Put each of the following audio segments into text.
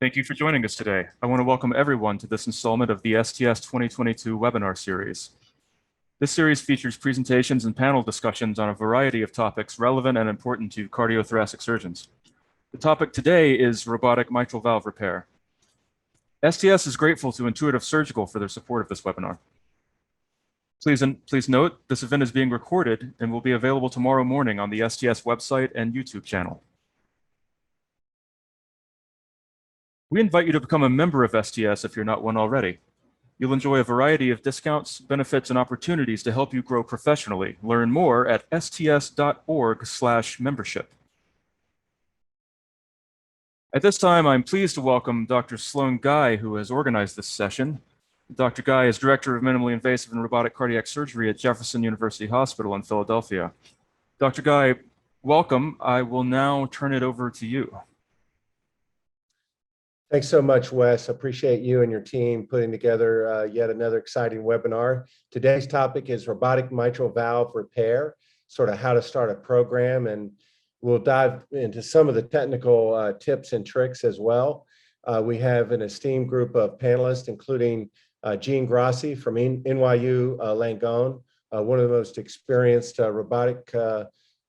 Thank you for joining us today. I want to welcome everyone to this installment of the STS 2022 Webinar Series. This series features presentations and panel discussions on a variety of topics relevant and important to cardiothoracic surgeons. The topic today is robotic mitral valve repair. STS is grateful to Intuitive Surgical for their support of this webinar. Please note, this event is being recorded and will be available tomorrow morning on the STS website and YouTube channel. We invite you to become a member of STS if you're not one already. You'll enjoy a variety of discounts, benefits, and opportunities to help you grow professionally. Learn more at sts.org/membership. At this time, I'm pleased to welcome Dr. Sloane Guy, who has organized this session. Dr. Guy is Director of Minimally Invasive and Robotic Cardiac Surgery at Jefferson University Hospital in Philadelphia. Dr. Guy, welcome. I will now turn it over to you. Thanks so much, Wes. Appreciate you and your team putting together yet another exciting webinar. Today's topic is robotic mitral valve repair, sort of how to start a program, and we'll dive into some of the technical tips and tricks as well. We have an esteemed group of panelists, including Eugene Grossi from NYU Langone, one of the most experienced robotic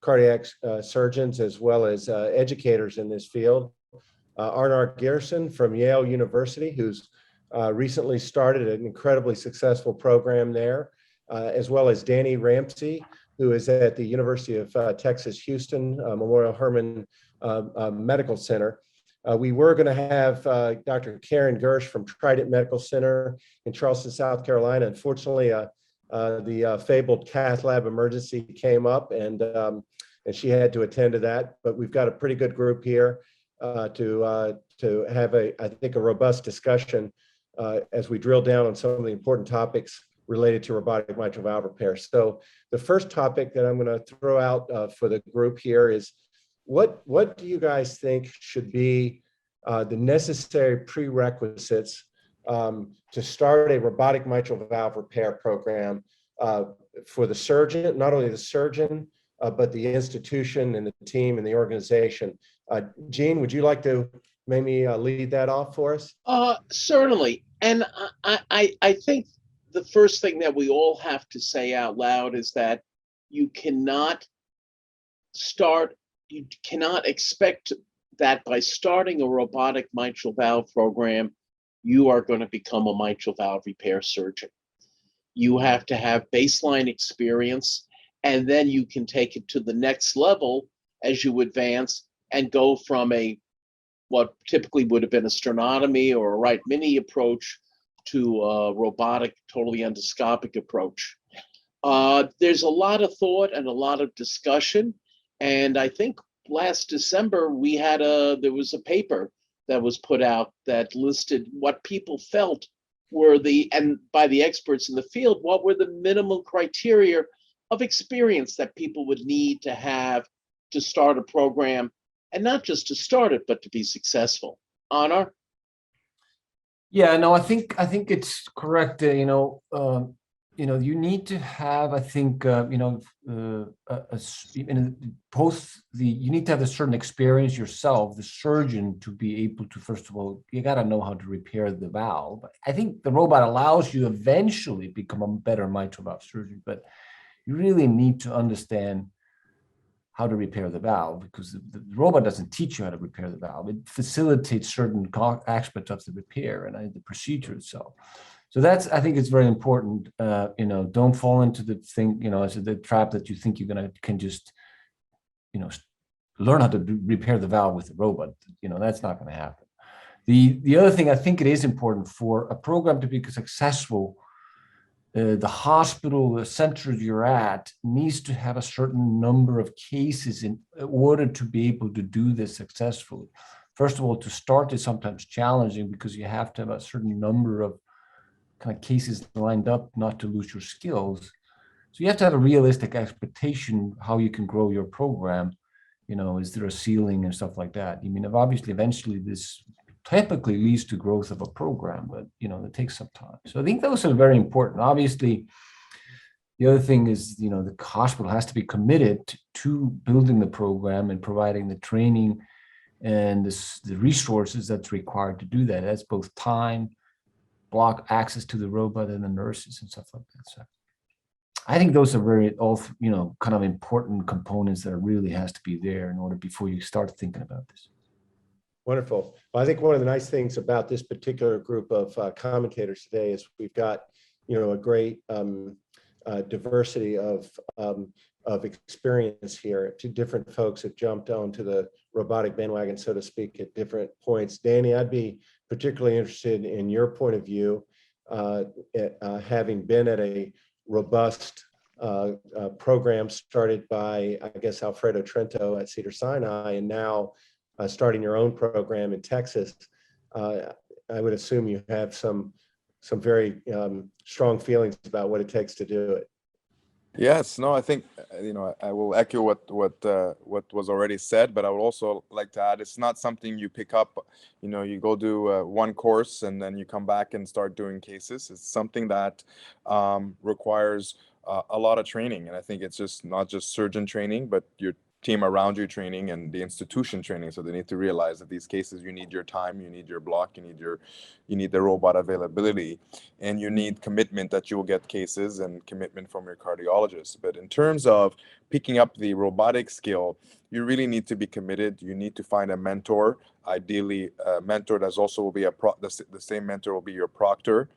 cardiac surgeons, as well as educators in this field. Arnar Geirsson from Yale University, who's recently started an incredibly successful program there, as well as Danny Ramzy, who is at the University of Texas, Houston, Memorial Hermann Medical Center. We were going to have Dr. Karen Gersh from Trident Medical Center in Charleston, South Carolina. Unfortunately, the fabled cath lab emergency came up, and she had to attend to that. But we've got a pretty good group here to have I think a robust discussion as we drill down on some of the important topics related to robotic mitral valve repair. So the first topic that I'm going to throw out for the group here is what do you guys think should be the necessary prerequisites to start a robotic mitral valve repair program for the surgeon, not only the surgeon, but the institution and the team and the organization. Gene, would you like to maybe lead that off for us? Certainly. And I think the first thing that we all have to say out loud is that you cannot expect that by starting a robotic mitral valve program, you are going to become a mitral valve repair surgeon. You have to have baseline experience, and then you can take it to the next level as you advance and go from what typically would have been a sternotomy or a right mini approach to a robotic, totally endoscopic approach. There's a lot of thought and a lot of discussion, and I think last December there was a paper that was put out that listed what people felt were and by the experts in the field, what were the minimum criteria of experience that people would need to have to start a program, and not just to start it, but to be successful. Arnar? Yeah, no, I think it's correct. You need to have, I think, you need to have a certain experience yourself, the surgeon, to be able to, first of all, you got to know how to repair the valve. I think the robot allows you to eventually become a better mitral valve surgeon, but you really need to understand how to repair the valve, because the robot doesn't teach you how to repair the valve. It facilitates certain aspects of the repair and the procedure itself. So I think it's very important. Don't fall into the thing, as the trap that you think can just, learn how to repair the valve with the robot. That's not going to happen. The other thing, I think it is important for a program to be successful. The hospital, the center you're at, needs to have a certain number of cases in order to be able to do this successfully. First of all, to start is sometimes challenging because you have to have a certain number of kind of cases lined up not to lose your skills. So you have to have a realistic expectation how you can grow your program. Is there a ceiling and stuff like that? Obviously, eventually this typically leads to growth of a program, but it takes some time. So I think those are very important. Obviously, the other thing is, the hospital has to be committed to building the program and providing the training and the resources that's required to do that. That's both time, block access to the robot, and the nurses and stuff like that. So I think those are kind of important components that really has to be there in order before you start thinking about this. Wonderful. Well, I think one of the nice things about this particular group of commentators today is we've got, a great diversity of experience here. Two different folks have jumped onto the robotic bandwagon, so to speak, at different points. Danny, I'd be particularly interested in your point of view, having been at a robust program started by, I guess, Alfredo Trento at Cedars-Sinai, and now starting your own program in Texas. I would assume you have some very strong feelings about what it takes to do it. Yes, no, I think I will echo what was already said, but I would also like to add, it's not something you pick up. You go do one course and then you come back and start doing cases. It's something that requires a lot of training, and I think it's just not just surgeon training, but your team around you training and the institution training. So they need to realize that these cases, you need your time, you need your block, you need the robot availability, and you need commitment that you will get cases and commitment from your cardiologist. But in terms of picking up the robotic skill, you really need to be committed. You need to find a mentor, ideally a mentor that's also will be the same mentor will be your proctor.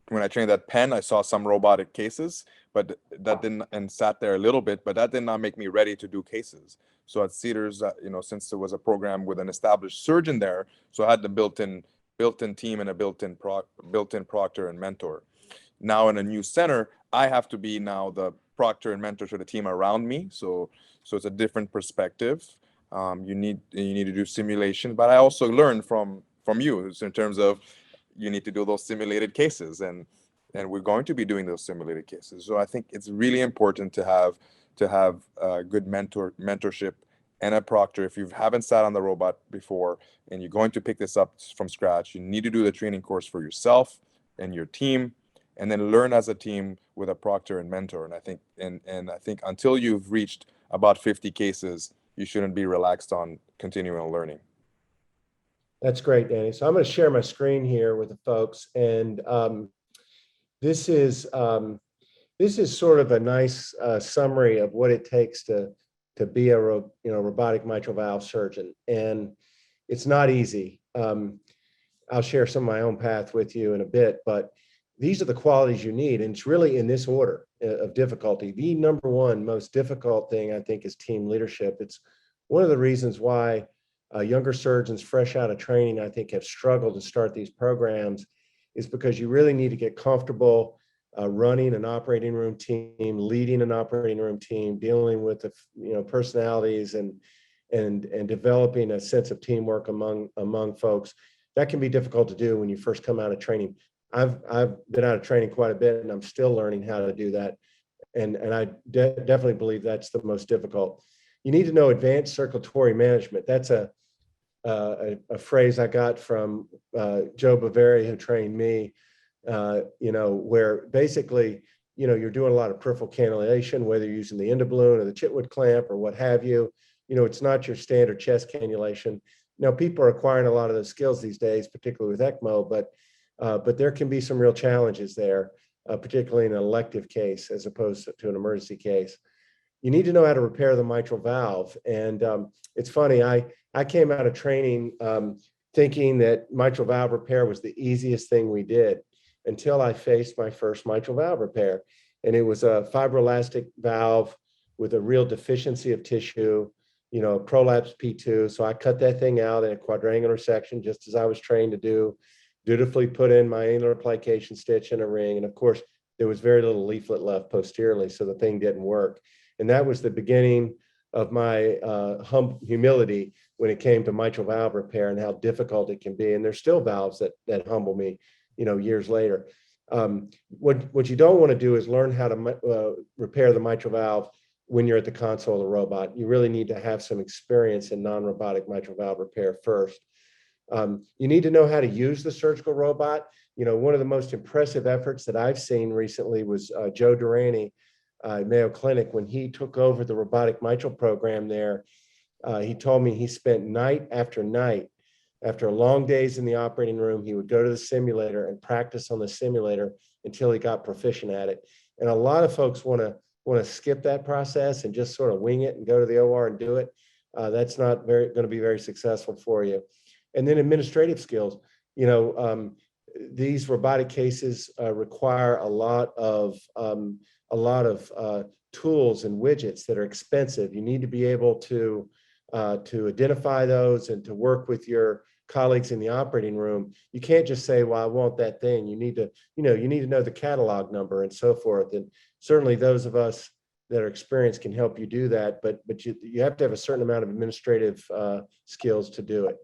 When I trained at Penn, I saw some robotic cases, but that didn't, and sat there a little bit, but that did not make me ready to do cases. So at Cedars, since there was a program with an established surgeon there, so I had the built-in team and a built-in proctor and mentor. Now in a new center, I have to be now the proctor and mentor to the team around me. So it's a different perspective. You need to do simulation, but I also learned from you in terms of you need to do those simulated cases, and we're going to be doing those simulated cases. So I think it's really important to have a good mentorship and a proctor. If you haven't sat on the robot before and you're going to pick this up from scratch, you need to do the training course for yourself and your team, and then learn as a team with a proctor and mentor. And I think until you've reached about 50 cases, you shouldn't be relaxed on continuing learning. That's great, Danny. So I'm going to share my screen here with the folks, and this is sort of a nice summary of what it takes to be a robotic mitral valve surgeon, and it's not easy. I'll share some of my own path with you in a bit, but these are the qualities you need, and it's really in this order of difficulty. The number one most difficult thing, I think, is team leadership. It's one of the reasons why younger surgeons fresh out of training, I think, have struggled to start these programs, is because you really need to get comfortable running an operating room team, leading an operating room team, dealing with the personalities and developing a sense of teamwork among folks. That can be difficult to do when you first come out of training. I've been out of training quite a bit, and I'm still learning how to do that. And I definitely believe that's the most difficult. You need to know advanced circulatory management. That's a phrase I got from Joe Baveri, who trained me, where basically, you're doing a lot of peripheral cannulation, whether you're using the endo-balloon or the Chitwood clamp or what have you. It's not your standard chest cannulation. Now, people are acquiring a lot of those skills these days, particularly with ECMO, but there can be some real challenges there, particularly in an elective case as opposed to an emergency case. You need to know how to repair the mitral valve. And it's funny, I came out of training thinking that mitral valve repair was the easiest thing we did until I faced my first mitral valve repair. And it was a fibroelastic valve with a real deficiency of tissue, prolapse P2. So I cut that thing out in a quadrangular section, just as I was trained to do, dutifully put in my annular plication stitch and a ring. And of course, there was very little leaflet left posteriorly, so the thing didn't work. And that was the beginning of my humility when it came to mitral valve repair and how difficult it can be. And there's still valves that humble me, years later. What you don't want to do is learn how to repair the mitral valve when you're at the console of the robot. You really need to have some experience in non-robotic mitral valve repair first. You need to know how to use the surgical robot. One of the most impressive efforts that I've seen recently was Joe Durrani, Mayo Clinic, when he took over the robotic mitral program there. He told me he spent night after night, after long days in the operating room, he would go to the simulator and practice on the simulator until he got proficient at it. And a lot of folks want to skip that process and just sort of wing it and go to the OR and do it. That's not going to be very successful for you. And then administrative skills. These robotic cases require a lot of tools and widgets that are expensive. You need to be able to identify those and to work with your colleagues in the operating room. You can't just say, well, I want that thing. You need to know the catalog number and so forth. And certainly those of us that are experienced can help you do that, but you have to have a certain amount of administrative skills to do it.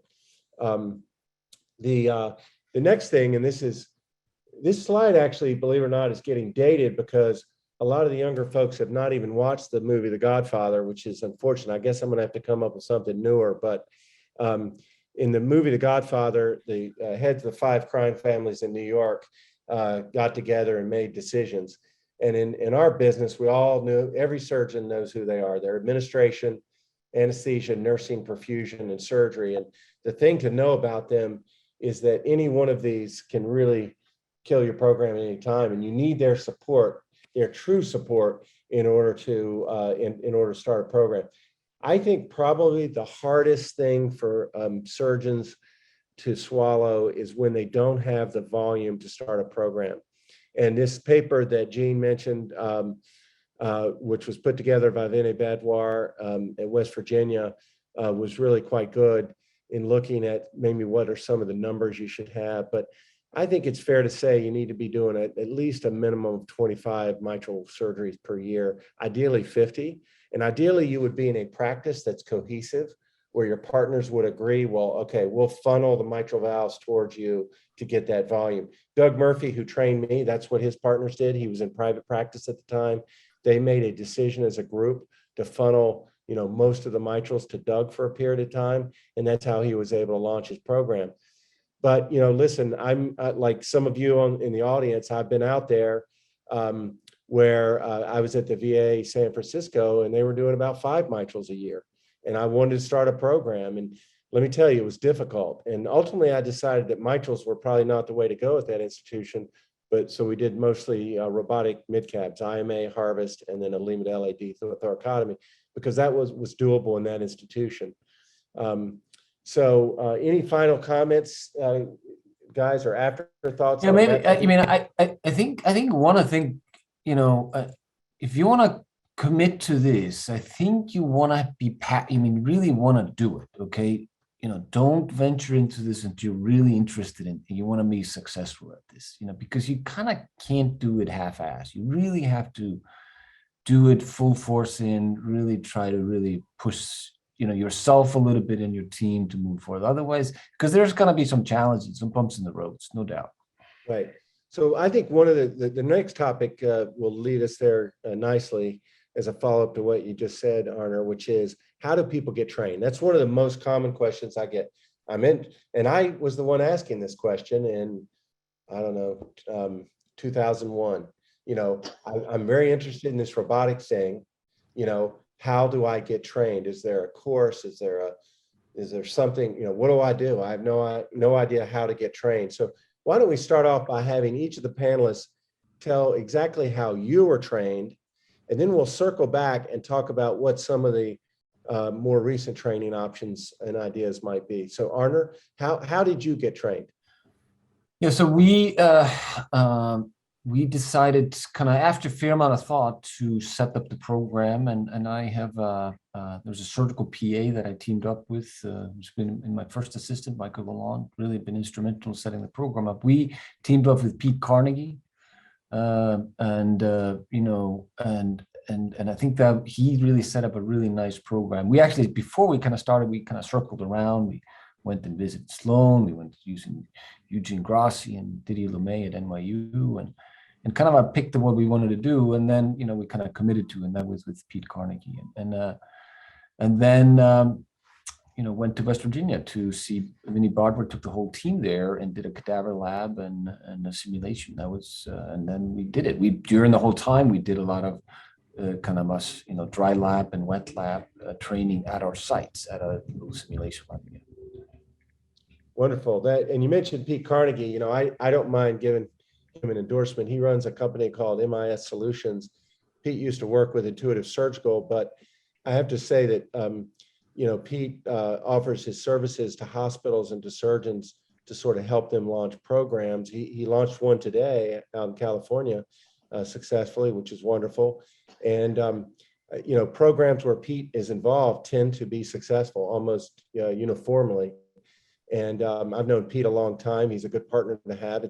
The next thing, and this slide actually, believe it or not, is getting dated because a lot of the younger folks have not even watched the movie The Godfather, which is unfortunate. I guess I'm going to have to come up with something newer. But in the movie The Godfather, the heads of the 5 crime families in New York got together and made decisions. And in our business, we all knew, every surgeon knows who they are. Their administration, anesthesia, nursing, perfusion, and surgery. And the thing to know about them is that any one of these can really kill your program at any time, and you need their support, their true support, in order to start a program. I think probably the hardest thing for surgeons to swallow is when they don't have the volume to start a program. And this paper that Gene mentioned, which was put together by Vinay Badwar at West Virginia, was really quite good in looking at maybe what are some of the numbers you should have. But I think it's fair to say you need to be doing at least a minimum of 25 mitral surgeries per year, ideally 50. And ideally you would be in a practice that's cohesive, where your partners would agree, well, okay, we'll funnel the mitral valves towards you to get that volume. Doug Murphy, who trained me, that's what his partners did. He was in private practice at the time. They made a decision as a group to funnel most of the mitrals to Doug for a period of time. And that's how he was able to launch his program. But, listen, I'm like some of you in the audience, I've been out there where I was at the VA San Francisco and they were doing about 5 mitrals a year. And I wanted to start a program. And let me tell you, it was difficult. And ultimately, I decided that mitrals were probably not the way to go at that institution. But so we did mostly robotic midcaps, IMA, Harvest, and then a limited LAD thoracotomy, because that was doable in that institution. So any final comments, guys, or afterthoughts? Yeah, maybe. I think one of the things, if you want to commit to this, I think you want to be really want to do it. Okay, don't venture into this until you're really interested in it. You want to be successful at this, because you kind of can't do it half-assed. You really have to do it full force in, really try to really push yourself a little bit in your team to move forward. Otherwise, because there's going to be some challenges, some bumps in the roads, no doubt. Right. So I think one of the next topic will lead us there nicely as a follow-up to what you just said, Arnar, which is how do people get trained? That's one of the most common questions I get. And I was the one asking this question in, 2001. I'm very interested in this robotics thing. How do I get trained? Is there a course? Is there something, what do I do? I have no idea how to get trained. So why don't we start off by having each of the panelists tell exactly how you were trained, and then we'll circle back and talk about what some of the more recent training options and ideas might be. So Arnar, how did you get trained? Yeah, so we decided kind of after a fair amount of thought to set up the program, and I have there's a surgical PA that I teamed up with, who's been in my first assistant, Michael Lalonde, really been instrumental in setting the program up. We teamed up with Pete Carnegie, and I think that he really set up a really nice program. We actually, before we kind of started, we kind of circled around. We went and visited Sloane. We went using Eugene Grossi and Didier Lemay at NYU, and kind of I picked what we wanted to do, and then we kind of committed to, and that was with Pete Carnegie, and then went to West Virginia to see Vinny Badwar. Took the whole team there and did a cadaver lab and a simulation. That was and then we did it. During the whole time we did a lot of kind of us, dry lab and wet lab training at our sites at a little simulation lab. Wonderful. And you mentioned Pete Carnegie. I don't mind giving him an endorsement. He runs a company called MIS Solutions. Pete used to work with Intuitive Surgical, but I have to say that Pete offers his services to hospitals and to surgeons to sort of help them launch programs. He launched one today out in California successfully, which is wonderful. And programs where Pete is involved tend to be successful almost uniformly. And I've known Pete a long time. He's a good partner to have.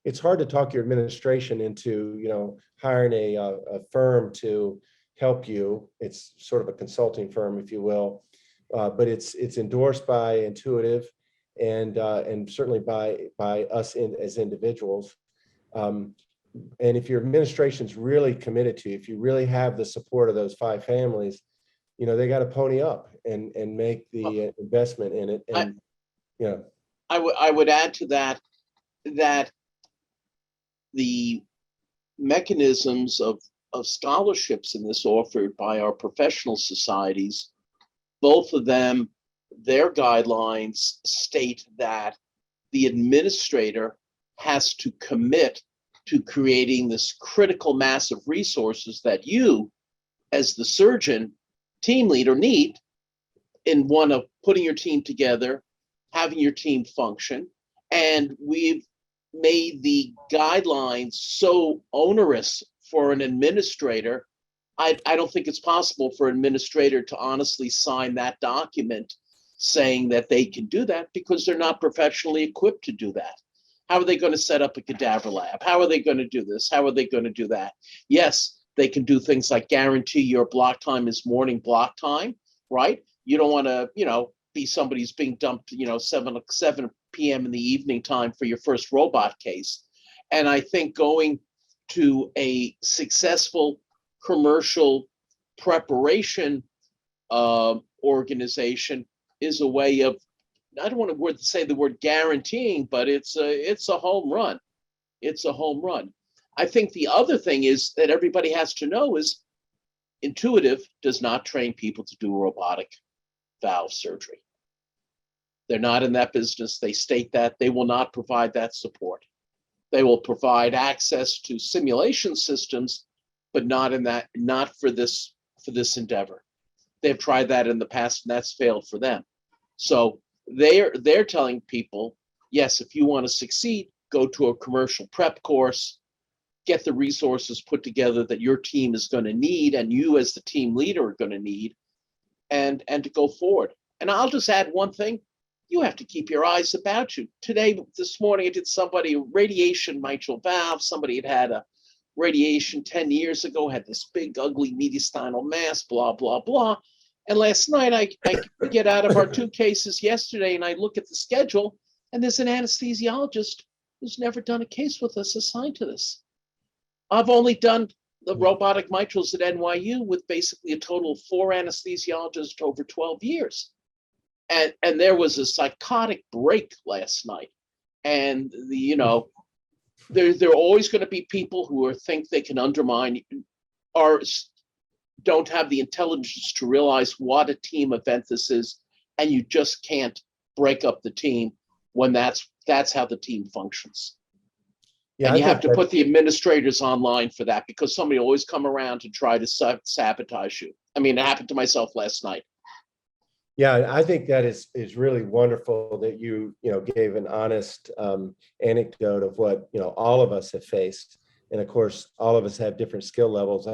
It's hard to talk your administration into hiring a firm to help you. It's sort of a consulting firm, if you will, but it's endorsed by Intuitive and certainly by us as individuals. And if your administration's really committed to you, if you really have the support of those 5 families, they got to pony up and make the investment in it. And I would add to that the mechanisms of scholarships in this offered by our professional societies, both of them, their guidelines state that the administrator has to commit to creating this critical mass of resources that you, as the surgeon team leader, need in one of putting your team together, having your team function. And we've made the guidelines so onerous for an administrator. I don't think it's possible for an administrator to honestly sign that document saying that they can do that, because they're not professionally equipped to do that. How are they going to set up a cadaver lab? How are they going to do this? How are they going to do that? Yes, they can do things like guarantee your block time is morning block time, right? You don't want to, be somebody's being dumped, 7 p.m. in the evening time for your first robot case. And I think going to a successful commercial preparation organization is a way of, I don't want to say the word guaranteeing, but it's a home run. It's a home run. I think the other thing is that everybody has to know is Intuitive does not train people to do robotic valve surgery. They're not in that business. They state that they will not provide that support. They will provide access to simulation systems, but not for this endeavor. They've tried that in the past and that's failed for them. So they're telling people, yes, if you want to succeed, go to a commercial prep course, get the resources put together that your team is going to need and you as the team leader are going to need, and to go forward. And I'll just add one thing. You have to keep your eyes about you. This morning, I did somebody radiation mitral valve. Somebody had a radiation 10 years ago, had this big, ugly mediastinal mass, blah, blah, blah. And last night, I get out of our 2 cases yesterday, and I look at the schedule, and there's an anesthesiologist who's never done a case with us assigned to this. I've only done the robotic mitrals at NYU with basically a total of 4 anesthesiologists over 12 years. And there was a psychotic break last night. And there are always going to be people who think they can undermine or don't have the intelligence to realize what a team event this is, and you just can't break up the team when that's how the team functions. Yeah, and you have to put the administrators online for that, because somebody will always come around to try to sabotage you. I mean, it happened to myself last night. Yeah, I think that is really wonderful that you gave an honest anecdote of what all of us have faced, and of course all of us have different skill levels.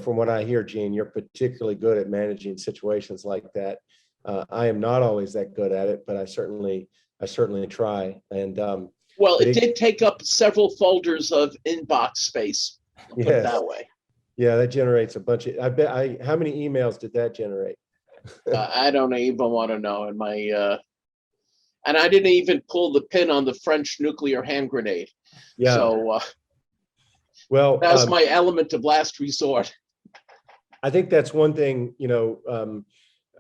From what I hear, Gene, you're particularly good at managing situations like that. I am not always that good at it, but I certainly try. And well, it did take up several folders of inbox space. Put it that way. Yeah, that generates a bunch of. How many emails did that generate? I don't even want to know. And and I didn't even pull the pin on the French nuclear hand grenade. Yeah. So, well, that was my element of last resort. I think that's one thing,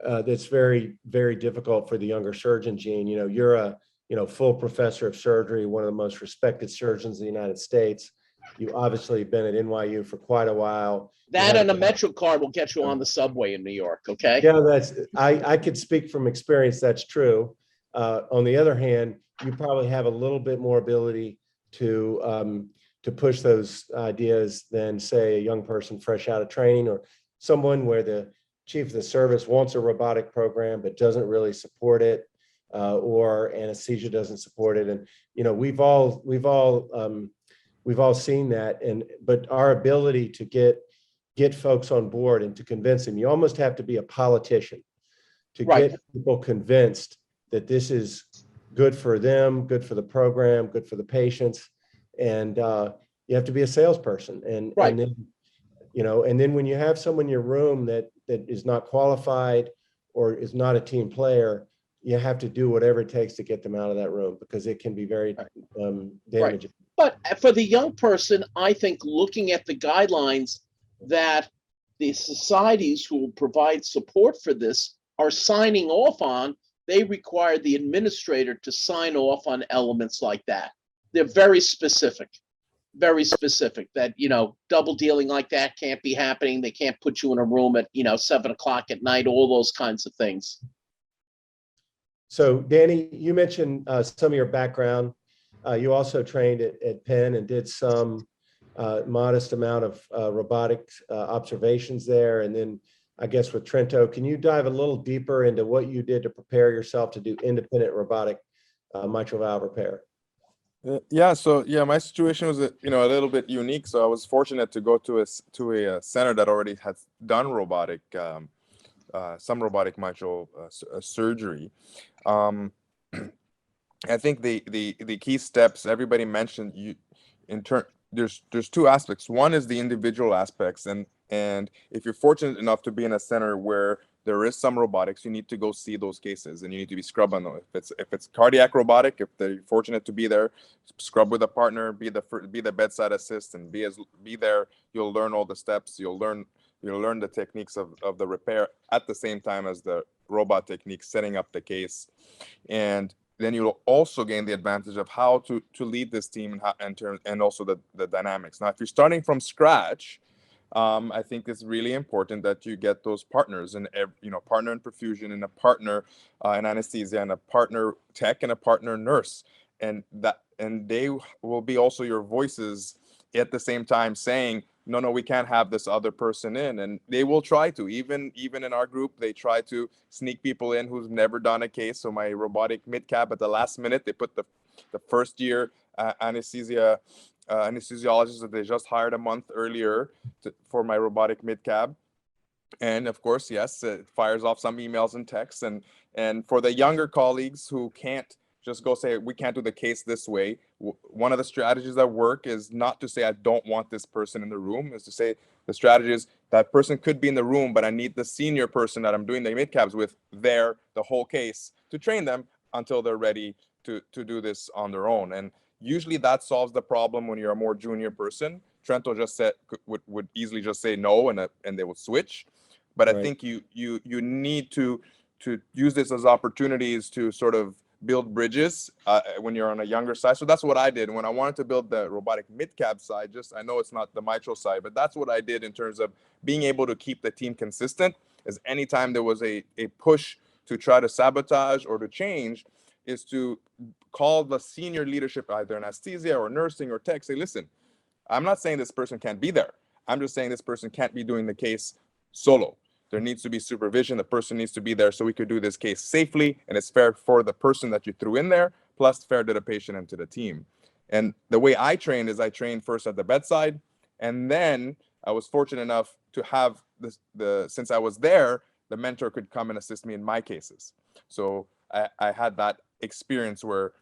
that's very, very difficult for the younger surgeon, Gene. You're a full professor of surgery, one of the most respected surgeons in the United States. You obviously been at NYU for quite a while. That and a Metro card will get you on the subway in New York, okay? Yeah, I could speak from experience, that's true. On the other hand, you probably have a little bit more ability to push those ideas than, say, a young person fresh out of training, or someone where the chief of the service wants a robotic program but doesn't really support it, or anesthesia doesn't support it. And we've all seen that. But our ability to get folks on board and to convince them, you almost have to be a politician to Right. get people convinced that this is good for them, good for the program, good for the patients. And you have to be a salesperson. Right. And then, and then when you have someone in your room that is not qualified or is not a team player, you have to do whatever it takes to get them out of that room, because it can be very damaging. But for the young person, I think looking at the guidelines that the societies who will provide support for this are signing off on, they require the administrator to sign off on elements like that. They're very specific that, double dealing like that can't be happening. They can't put you in a room at, 7 o'clock at night, all those kinds of things. So Danny, you mentioned some of your background. You also trained at Penn and did some modest amount of robotic observations there. And then I guess with Trento, can you dive a little deeper into what you did to prepare yourself to do independent robotic mitral valve repair? My situation was a little bit unique. So I was fortunate to go to a center that already had done some robotic mitral surgery. I think the key steps everybody mentioned, there's two aspects. One is the individual aspects, and if you're fortunate enough to be in a center where there is some robotics, you need to go see those cases and you need to be scrubbed on them. If it's cardiac robotic, if they're fortunate to be there, scrub with a partner, be the bedside assist, and be there. You'll learn all the steps. You'll learn the techniques of the repair at the same time as the robot techniques, setting up the case, and then you'll also gain the advantage of how to lead this team and also the dynamics. Now, if you're starting from scratch, I think it's really important that you get those partners, and partner in perfusion, and a partner in anesthesia, and a partner tech, and a partner nurse, and they will be also your voices at the same time saying, no, we can't have this other person in. And they will try to, even in our group, they try to sneak people in who's never done a case. So my robotic mid-cab, at the last minute, they put the first year anesthesiologist that they just hired a month earlier for my robotic mid-cab. And of course, yes, it fires off some emails and texts. And for the younger colleagues who can't just go say, we can't do the case this way, one of the strategies that work is not to say, I don't want this person in the room, is to say, the strategy is that person could be in the room, but I need the senior person that I'm doing the mid-cabs with there the whole case to train them until they're ready to do this on their own. And usually that solves the problem when you're a more junior person. Trento just said would easily just say no, and they would switch. But I think you need to use this as opportunities to sort of build bridges when you're on a younger side. So that's what I did when I wanted to build the robotic mid-cab side. I know it's not the mitral side, but that's what I did in terms of being able to keep the team consistent. Is anytime there was a push to try to sabotage or to change, is to call the senior leadership, either anesthesia or nursing or tech, say, listen, I'm not saying this person can't be there. I'm just saying this person can't be doing the case solo. There needs to be supervision. The person needs to be there so we could do this case safely, and it's fair for the person that you threw in there, plus fair to the patient and to the team. And the way I trained is I trained first at the bedside, and then I was fortunate enough to have since I was there, the mentor could come and assist me in my cases. So I had that experience where,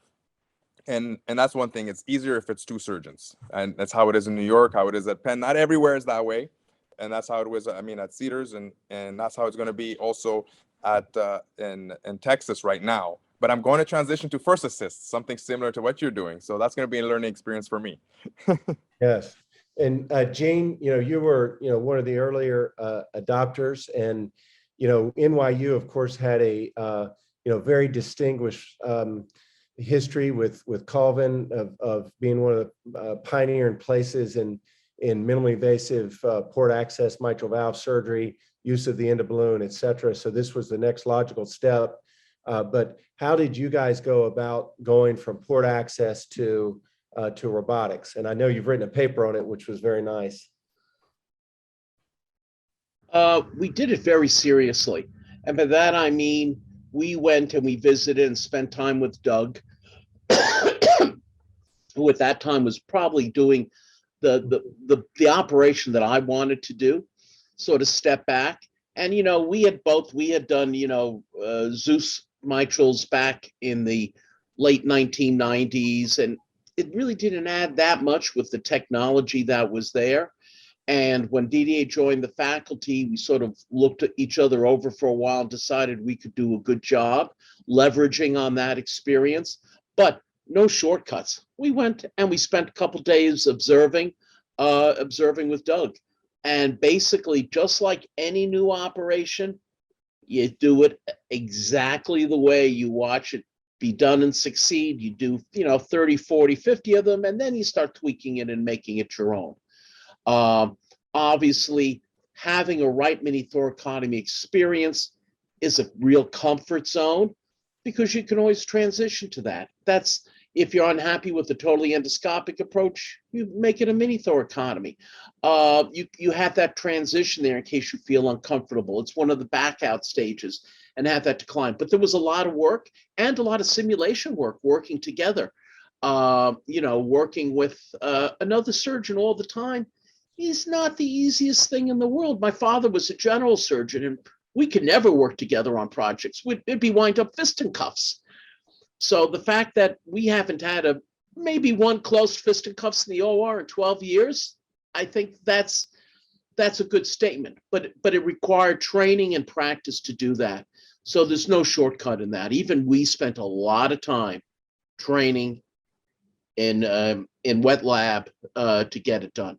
and that's one thing, it's easier if it's two surgeons, and that's how it is in New York, how it is at Penn. Not everywhere is that way. And that's how it was, at Cedars, and that's how it's going to be also in Texas right now. But I'm going to transition to first assist, something similar to what you're doing. So that's going to be a learning experience for me. Yes. And Gene, you were, one of the earlier adopters, and, NYU, of course, had a, very distinguished history with Colvin of being one of the pioneering places in minimally invasive port access mitral valve surgery, use of the endo-balloon, et cetera. So this was the next logical step. But how did you guys go about going from port access to robotics? And I know you've written a paper on it, which was very nice. We did it very seriously. And by that, I mean, we went and we visited and spent time with Doug, who at that time was probably doing the operation that I wanted to do, sort of step back. And, you know, we had done, you know, Zeus mitrals back in the late 1990s, and it really didn't add that much with the technology that was there. And when Didier joined the faculty, we sort of looked at each other over for a while and decided we could do a good job leveraging on that experience, but no shortcuts. We went and we spent a couple days observing with Doug. And basically, just like any new operation, you do it exactly the way you watch it be done and succeed. You do, you know, 30, 40, 50 of them, and then you start tweaking it and making it your own. Obviously, having a right mini thoracotomy experience is a real comfort zone because you can always transition to that. That's if you're unhappy with the totally endoscopic approach, you make it a mini thoracotomy. You have that transition there in case you feel uncomfortable. It's one of the back out stages and have that decline. But there was a lot of work and a lot of simulation work working together. You know, working with another surgeon all the time is not the easiest thing in the world. My father was a general surgeon, and we could never work together on projects. It'd be wind up fisticuffs. So the fact that we haven't had maybe one closed fisticuffs in the OR in 12 years, I think that's a good statement. But it required training and practice to do that. So there's no shortcut in that. Even we spent a lot of time training in wet lab to get it done.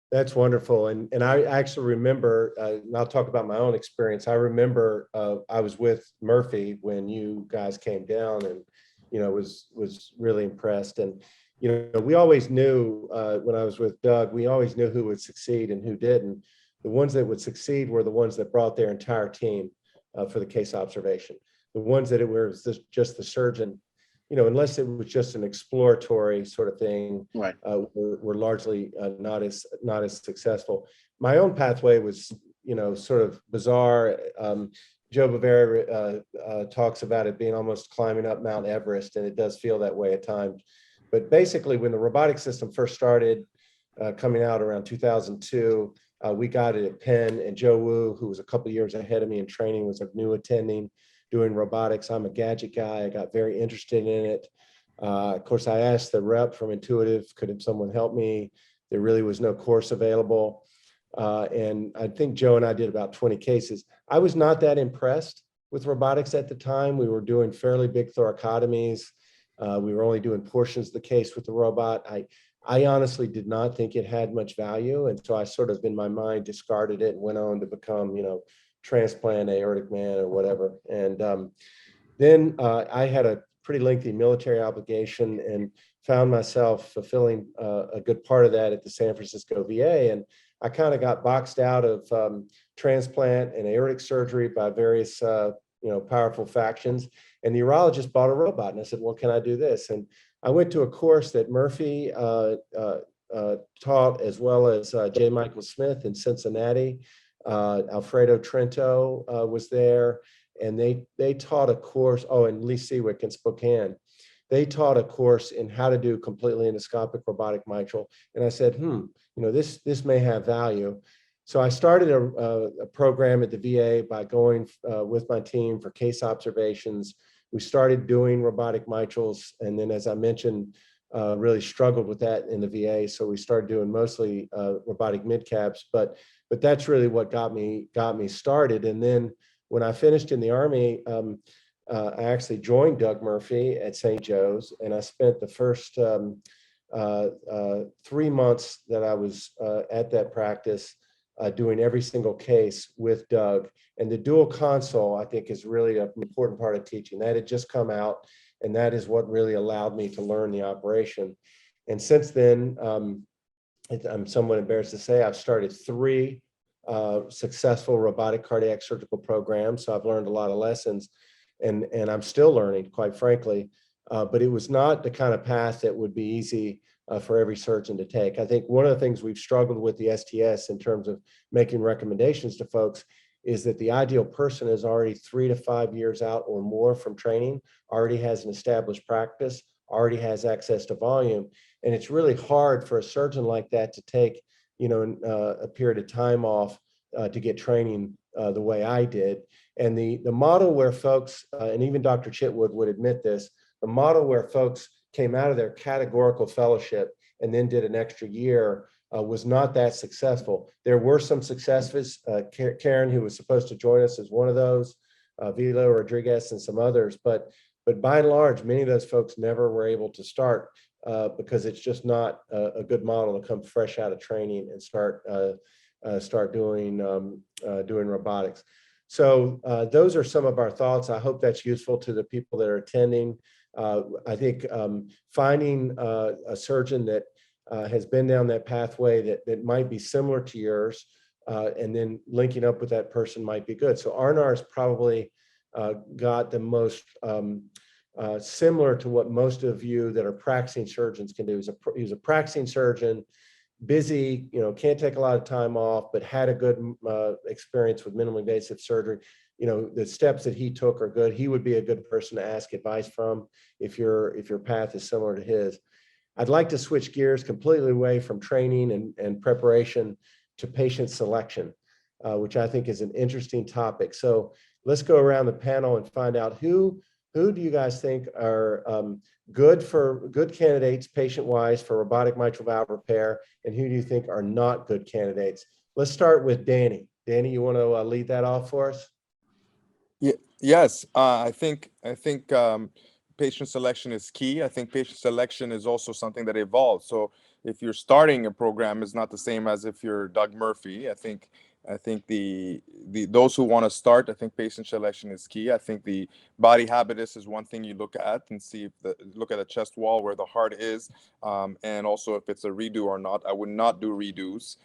That's wonderful. And I actually remember, and I'll talk about my own experience. I remember I was with Murphy when you guys came down, and, you know, was really impressed. And, you know, we always knew when I was with Doug, we always knew who would succeed and who didn't. The ones that would succeed were the ones that brought their entire team for the case observation. The ones that it was just the surgeon, you know, unless it was just an exploratory sort of thing, Right. Were largely not as successful. My own pathway was, you know, sort of bizarre. Joe Bavera talks about it being almost climbing up Mount Everest, and it does feel that way at times. But basically, when the robotic system first started coming out around 2002, we got it at Penn, and Joe Wu, who was a couple of years ahead of me in training, was a new attending doing robotics. I'm a gadget guy. I got very interested in it. Of course, I asked the rep from Intuitive, could someone help me? There really was no course available. And I think Joe and I did about 20 cases. I was not that impressed with robotics at the time. We were doing fairly big thoracotomies. We were only doing portions of the case with the robot. I honestly did not think it had much value. And so I sort of, in my mind, discarded it and went on to become, you know, transplant aortic man or whatever. And then I had a pretty lengthy military obligation and found myself fulfilling a good part of that at the San Francisco VA. And I kind of got boxed out of transplant and aortic surgery by various, you know, powerful factions. And the urologist bought a robot, and I said, well, can I do this? And I went to a course that Murphy taught, as well as J. Michael Smith in Cincinnati. Alfredo Trento was there, and they taught a course, and Lee Seawick in Spokane. They taught a course in how to do completely endoscopic robotic mitral. And I said, you know, this may have value. So I started a program at the VA by going with my team for case observations. We started doing robotic mitrals, and then, as I mentioned, really struggled with that in the VA. So we started doing mostly robotic midcaps, but that's really what got me started. And then when I finished in the Army, I actually joined Doug Murphy at St. Joe's, and I spent the first 3 months that I was at that practice doing every single case with Doug. And the dual console, I think, is really an important part of teaching. That had just come out, And that is what really allowed me to learn the operation. And since then, I'm somewhat embarrassed to say I've started 3 successful robotic cardiac surgical programs. So I've learned a lot of lessons, and I'm still learning, quite frankly. But it was not the kind of path that would be easy for every surgeon to take. I think one of the things we've struggled with the STS in terms of making recommendations to folks is that the ideal person is already 3 to 5 years out or more from training, already has an established practice, already has access to volume. And it's really hard for a surgeon like that to take, a period of time off to get training the way I did. And the model where folks, and even Dr. Chitwood would admit this, the model where folks came out of their categorical fellowship and then did an extra year was not that successful. There were some successes. Karen, who was supposed to join us, is one of those, Vilo Rodriguez and some others. But by and large, many of those folks never were able to start because it's just not a good model to come fresh out of training and start doing robotics. So those are some of our thoughts. I hope that's useful to the people that are attending. I think finding a surgeon that has been down that pathway that might be similar to yours, and then linking up with that person might be good. So Arnar's probably got the most similar to what most of you that are practicing surgeons can do. He's a practicing surgeon, busy, can't take a lot of time off, but had a good experience with minimally invasive surgery. The steps that he took are good. He would be a good person to ask advice from if your path is similar to his. I'd like to switch gears completely away from training and preparation to patient selection, which I think is an interesting topic. So let's go around the panel and find out who do you guys think are good candidates patient-wise for robotic mitral valve repair, and who do you think are not good candidates? Let's start with Danny. Danny, you want to lead that off for us? Yeah, yes, I think patient selection is key. I think patient selection is also something that evolves. So if you're starting a program is not the same as if you're Doug Murphy. I think the those who want to start, I think patient selection is key. I think the body habitus is one thing you look at and see if look at the chest wall where the heart is, and also if it's a redo or not. I would not do redos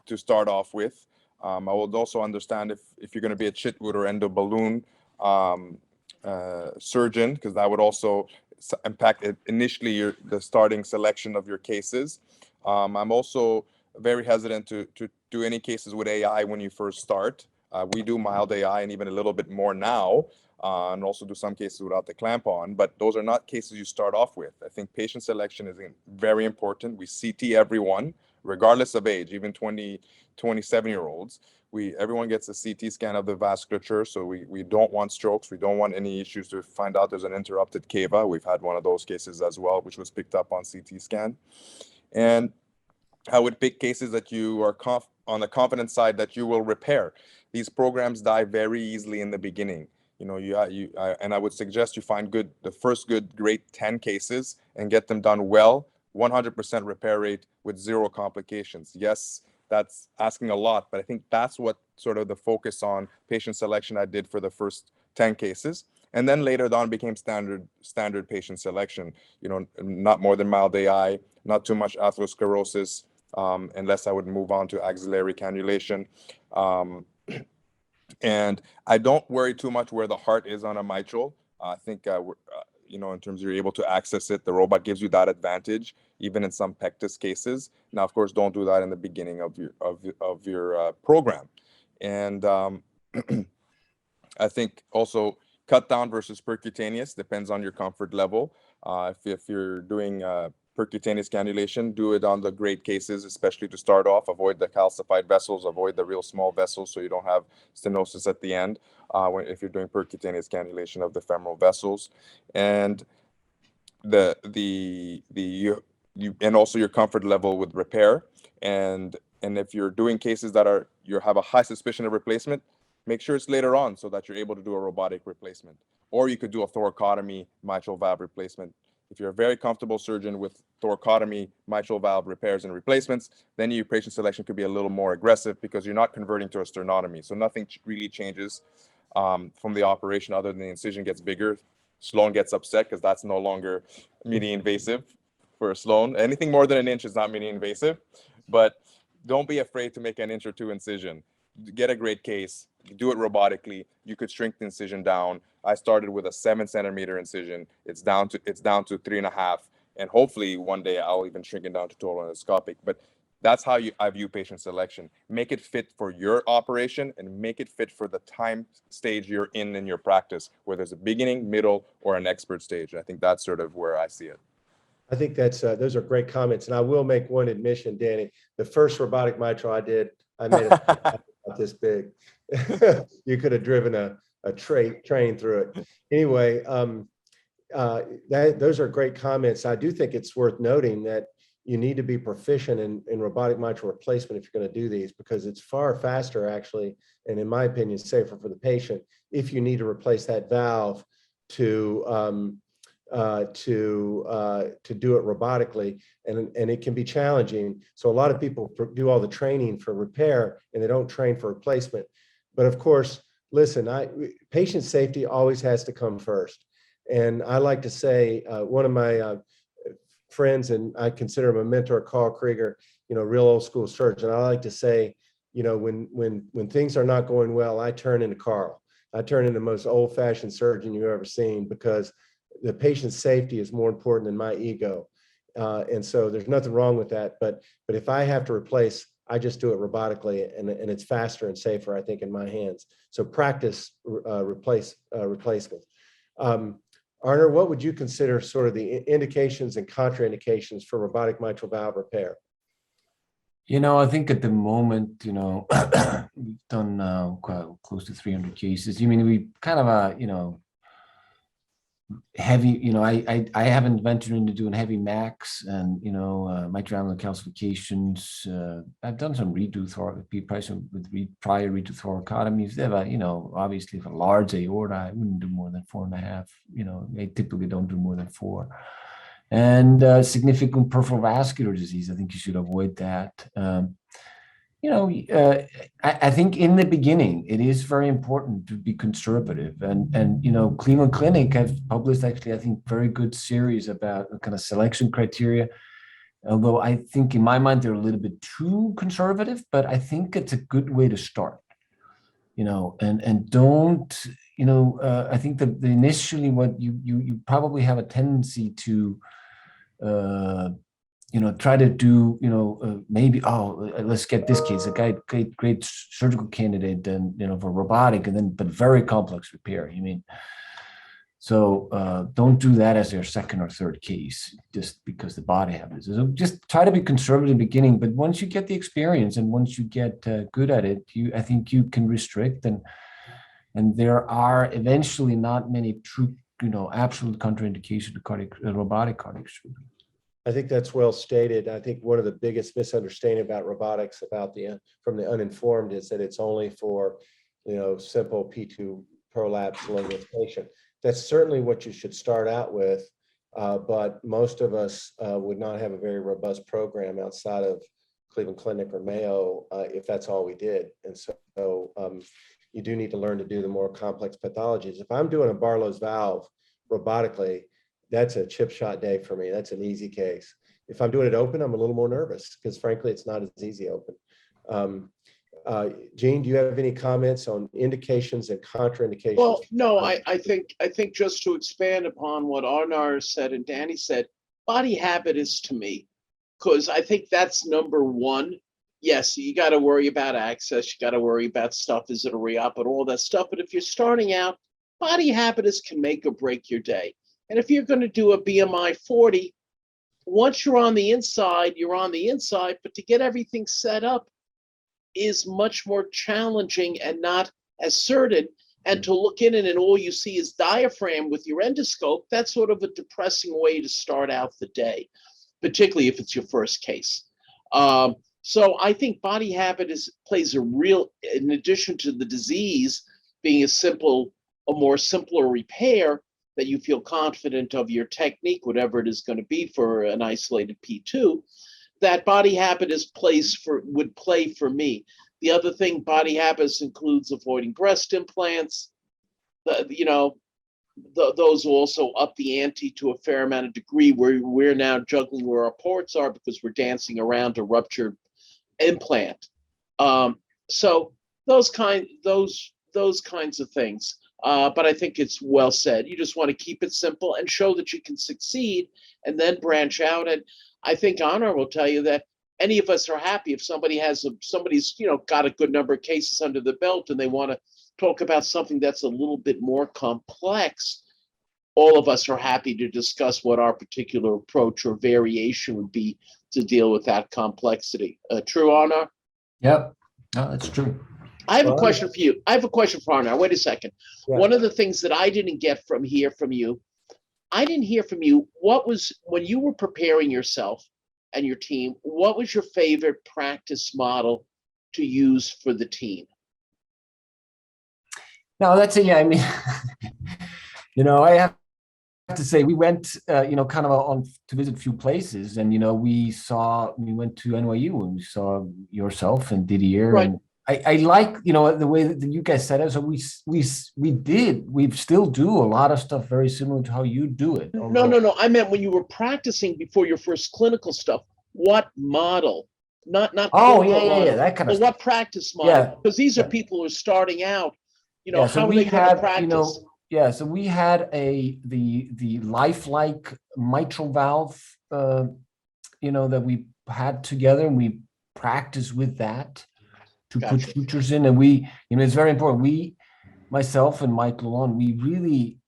to start off with. I would also understand if you're going to be a Chitwood or endo-balloon surgeon, because that would also impact initially the starting selection of your cases. I'm also very hesitant to do any cases with AI when you first start. We do mild AI and even a little bit more now, and also do some cases without the clamp on, but those are not cases you start off with. I think patient selection is very important. We CT everyone, regardless of age, even 27-year-olds. Everyone gets a CT scan of the vasculature, so we don't want strokes. We don't want any issues to find out there's an interrupted cava. We've had one of those cases as well, which was picked up on CT scan. And I would pick cases that you are on the confident side that you will repair. These programs die very easily in the beginning. And I would suggest you find the first good grade 10 cases and get them done well, 100% repair rate with 0 complications. Yes, that's asking a lot, but I think that's what sort of the focus on patient selection I did for the first 10 cases. And then later on became standard patient selection, not more than mild AI, not too much atherosclerosis, unless I would move on to axillary cannulation. And I don't worry too much where the heart is on a mitral. I think, in terms of you're able to access it, the robot gives you that advantage, even in some pectus cases. Now, of course, don't do that in the beginning of your program. And I think also cut down versus percutaneous depends on your comfort level. If you're doing percutaneous cannulation, do it on the great cases, especially to start off. Avoid the calcified vessels, avoid the real small vessels so you don't have stenosis at the end if you're doing percutaneous cannulation of the femoral vessels. And and also your comfort level with repair. And if you're doing cases that you have a high suspicion of replacement, make sure it's later on so that you're able to do a robotic replacement. Or you could do a thoracotomy mitral valve replacement. If you're a very comfortable surgeon with thoracotomy, mitral valve repairs and replacements, then your patient selection could be a little more aggressive because you're not converting to a sternotomy. So nothing really changes from the operation other than the incision gets bigger. Sloane gets upset because that's no longer minimally invasive for Sloane. Anything more than an inch is not minimally invasive, but don't be afraid to make an inch or two incision. Get a great case, do it robotically. You could shrink the incision down. I started with a 7-centimeter incision. It's down to 3.5, and hopefully one day I'll even shrink it down to total endoscopic. But that's how I view patient selection. Make it fit for your operation and make it fit for the time stage you're in your practice, whether it's a beginning, middle, or an expert stage. I think that's sort of where I see it. I think that's those are great comments, and I will make one admission, Danny. The first robotic mitral I did, I made it about this big. You could have driven a train through it. Anyway, those are great comments. I do think it's worth noting that you need to be proficient in robotic mitral replacement if you're going to do these, because it's far faster, actually, and in my opinion, safer for the patient if you need to replace that valve to do it robotically, and it can be challenging. So a lot of people do all the training for repair and they don't train for replacement. But of course, listen, patient safety always has to come first. And I like to say, one of my friends, and I consider him a mentor, Carl Krieger, real old school surgeon. I like to say, when things are not going well, I turn into Carl. I turn into the most old-fashioned surgeon you've ever seen, because the patient's safety is more important than my ego. And so there's nothing wrong with that. But if I have to replace, I just do it robotically, and it's faster and safer, I think, in my hands. So practice replacement. Arnar, what would you consider sort of the indications and contraindications for robotic mitral valve repair? I think at the moment, we've done quite close to 300 cases. We kind of heavy, I haven't ventured into doing heavy max and, mitral calcifications. I've done some redo prior redo thoracotomies. They have obviously for large aorta, I wouldn't do more than 4.5. I typically don't do more than 4. And significant peripheral vascular disease, I think you should avoid that. I think in the beginning, it is very important to be conservative. And Cleveland Clinic have published, actually, I think, very good series about kind of selection criteria. Although I think in my mind, they're a little bit too conservative, but I think it's a good way to start, and don't, I think that initially what you probably have a tendency to, try to do, maybe, let's get this case, a great surgical candidate, and, for robotic, and then, but very complex repair, So don't do that as your second or third case, just because the body happens. So just try to be conservative in the beginning, but once you get the experience and once you get good at it, I think you can restrict, and there are eventually not many true, absolute contraindications to robotic cardiac surgery. I think that's well stated. I think one of the biggest misunderstanding about robotics from the uninformed is that it's only for, simple P2 prolapse lung patient. That's certainly what you should start out with, but most of us would not have a very robust program outside of Cleveland Clinic or Mayo if that's all we did. And so you do need to learn to do the more complex pathologies. If I'm doing a Barlow's valve robotically, that's a chip shot day for me. That's an easy case. If I'm doing it open, I'm a little more nervous because frankly, it's not as easy open. Gene, do you have any comments on indications and contraindications? Well, no, I think just to expand upon what Arnar said and Danny said, body habit is to me, because I think that's number one. Yes, you got to worry about access. You got to worry about stuff. Is it a re-op and all that stuff? But if you're starting out, body habit can make or break your day. And if you're going to do a BMI 40, once you're on the inside, you're on the inside. But to get everything set up is much more challenging and not as certain. And to look in and all you see is diaphragm with your endoscope, that's sort of a depressing way to start out the day, particularly if it's your first case. So I think body habit plays a real, in addition to the disease being a more simpler repair, that you feel confident of your technique, whatever it is going to be for an isolated P2, that body habit would play for me. The other thing, body habits includes avoiding breast implants, those also up the ante to a fair amount of degree, where we're now juggling where our ports are because we're dancing around a ruptured implant. So those kinds of things. But I think it's well said. You just want to keep it simple and show that you can succeed, and then branch out. And I think Arnar will tell you that any of us are happy if somebody's got a good number of cases under the belt and they want to talk about something that's a little bit more complex. All of us are happy to discuss what our particular approach or variation would be to deal with that complexity. True, Arnar? Yep, no, that's true. I have a question for you. I have a question for Arnar. Wait a second. Yeah. One of the things that I didn't get from you, I didn't hear from you, when you were preparing yourself and your team, what was your favorite practice model to use for the team? No, that's it. Yeah, I mean, I have to say we went, kind of on to visit a few places, and we went to NYU and we saw yourself and Didier, right. And I like the way that you guys said it. So we still do a lot of stuff very similar to how you do it. No. I meant when you were practicing before your first clinical stuff. What model? Not. Oh yeah, that kind of stuff. What practice model? Yeah. Because these are people who are starting out. So how are they going to practice? So we had the lifelike mitral valve, that we had together, and we practiced with that to Gotcha. put sutures in. And it's very important. Myself and Mike Lalonde, we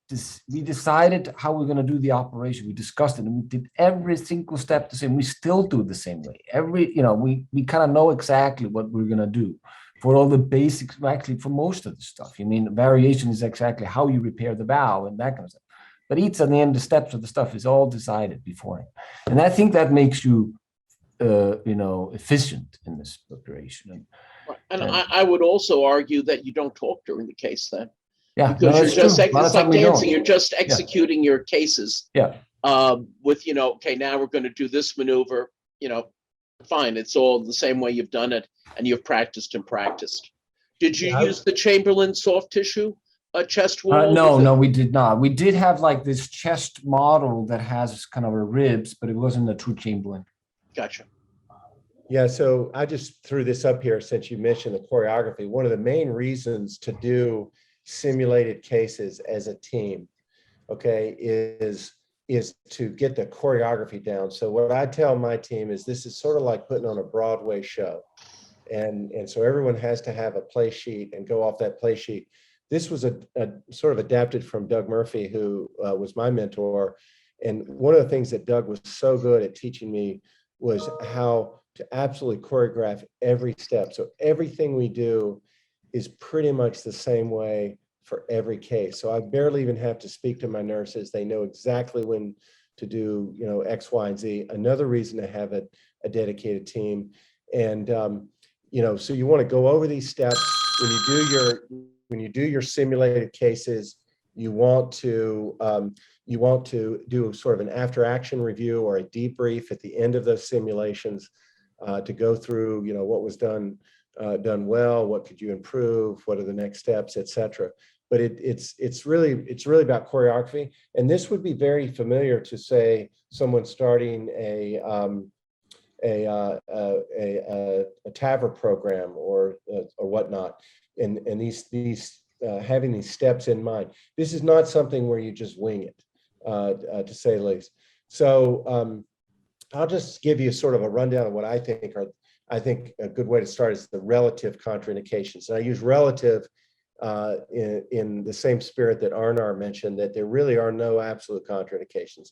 decided how we're going to do the operation. We discussed it, and we did every single step the same. We still do it the same way. We kind of know exactly what we're going to do for all the basics, actually for most of the stuff. Variation is exactly how you repair the valve and that kind of stuff. But each at the end, the steps of the stuff is all decided beforehand. And I think that makes you, efficient in this preparation. And I would also argue that you don't talk during the case then. Yeah, because it's like dancing. You're just executing your cases. Yeah. With okay, now we're going to do this maneuver. Fine. It's all the same way you've done it, and you've practiced and practiced. Did you use the Chamberlain soft tissue chest wall? No, we did not. We did have like this chest model that has kind of a ribs, but it wasn't a true Chamberlain. Gotcha. Yeah, so I just threw this up here since you mentioned the choreography. One of the main reasons to do simulated cases as a team, okay, is to get the choreography down. So what I tell my team is this is sort of like putting on a Broadway show. And so everyone has to have a play sheet and go off that play sheet. This was a sort of adapted from Doug Murphy, who was my mentor. And one of the things that Doug was so good at teaching me was how to absolutely choreograph every step. So everything we do is pretty much the same way for every case. So I barely even have to speak to my nurses. They know exactly when to do, X, Y, and Z. Another reason to have a dedicated team. And, so you want to go over these steps. When you do your simulated cases, you want to do sort of an after action review or a debrief at the end of those simulations to go through, what was done well, what could you improve, what are the next steps, et cetera. But it's really about choreography. And this would be very familiar to, say, someone starting a TAVR program or whatnot, and these having these steps in mind. This is not something where you just wing it, to say the least. So I'll just give you sort of a rundown of what I think a good way to start is the relative contraindications. And I use relative in the same spirit that Arnar mentioned, that there really are no absolute contraindications.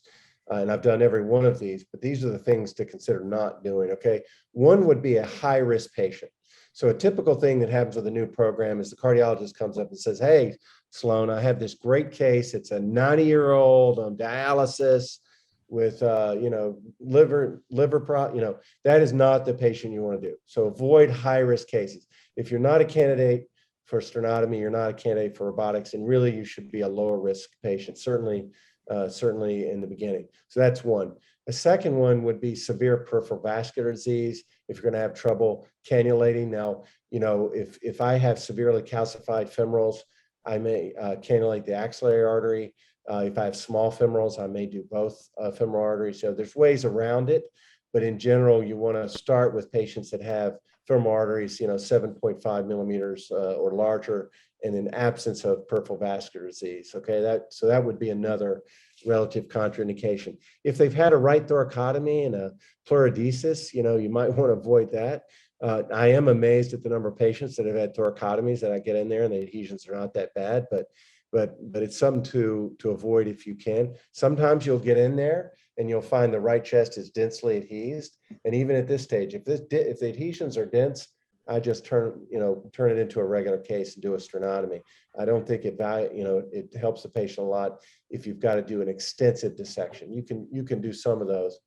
And I've done every one of these, but these are the things to consider not doing, okay? One would be a high-risk patient. So a typical thing that happens with a new program is the cardiologist comes up and says, hey, Sloane, I have this great case. It's a 90-year-old on dialysis with, liver that is not the patient you want to do. So avoid high-risk cases. If you're not a candidate for sternotomy, you're not a candidate for robotics, and really you should be a lower risk patient, certainly in the beginning. So that's one. A second one would be severe peripheral vascular disease. If you're going to have trouble cannulating. Now, if I have severely calcified femorals, I may cannulate the axillary artery. If I have small femorals, I may do both femoral arteries. So there's ways around it, but in general, you want to start with patients that have femoral arteries, 7.5 millimeters or larger, and in absence of peripheral vascular disease. Okay, so that would be another relative contraindication. If they've had a right thoracotomy and a pleurodesis, you might want to avoid that. I am amazed at the number of patients that have had thoracotomies that I get in there, and the adhesions are not that bad, but it's something to avoid if you can. Sometimes you'll get in there and you'll find the right chest is densely adhesed, and even at this stage, if the adhesions are dense, I just turn it into a regular case and do a sternotomy. I don't think it helps the patient a lot if you've got to do an extensive dissection. You can do some of those.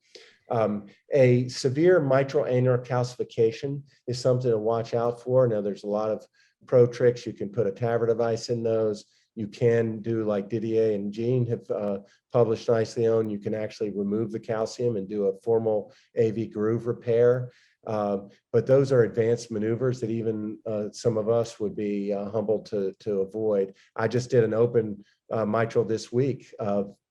A severe mitral annular calcification is something to watch out for. Now, there's a lot of pro tricks. You can put a TAVR device in those. You can do like Didier and Eugene have published nicely on. You can actually remove the calcium and do a formal AV groove repair. But those are advanced maneuvers that even some of us would be humbled to avoid. I just did an open mitral this week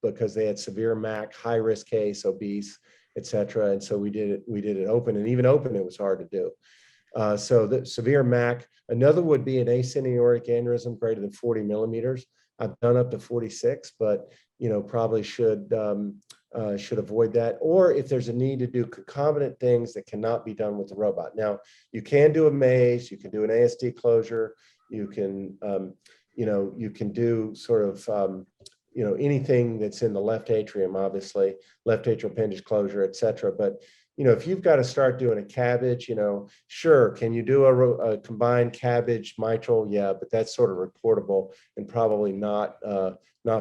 because they had severe MAC, high risk case, obese, etc. And so we did it open, and even open it was hard to do. So the severe MAC. Another would be an ascending aortic aneurysm greater than 40 millimeters. I've done up to 46, but probably should avoid that. Or if there's a need to do concomitant things that cannot be done with the robot. Now, you can do a maze, you can do an ASD closure, you can do sort of anything that's in the left atrium, obviously, left atrial appendage closure, et cetera. But if you've got to start doing a cabbage, sure. Can you do a combined cabbage mitral? Yeah, but that's sort of reportable and probably not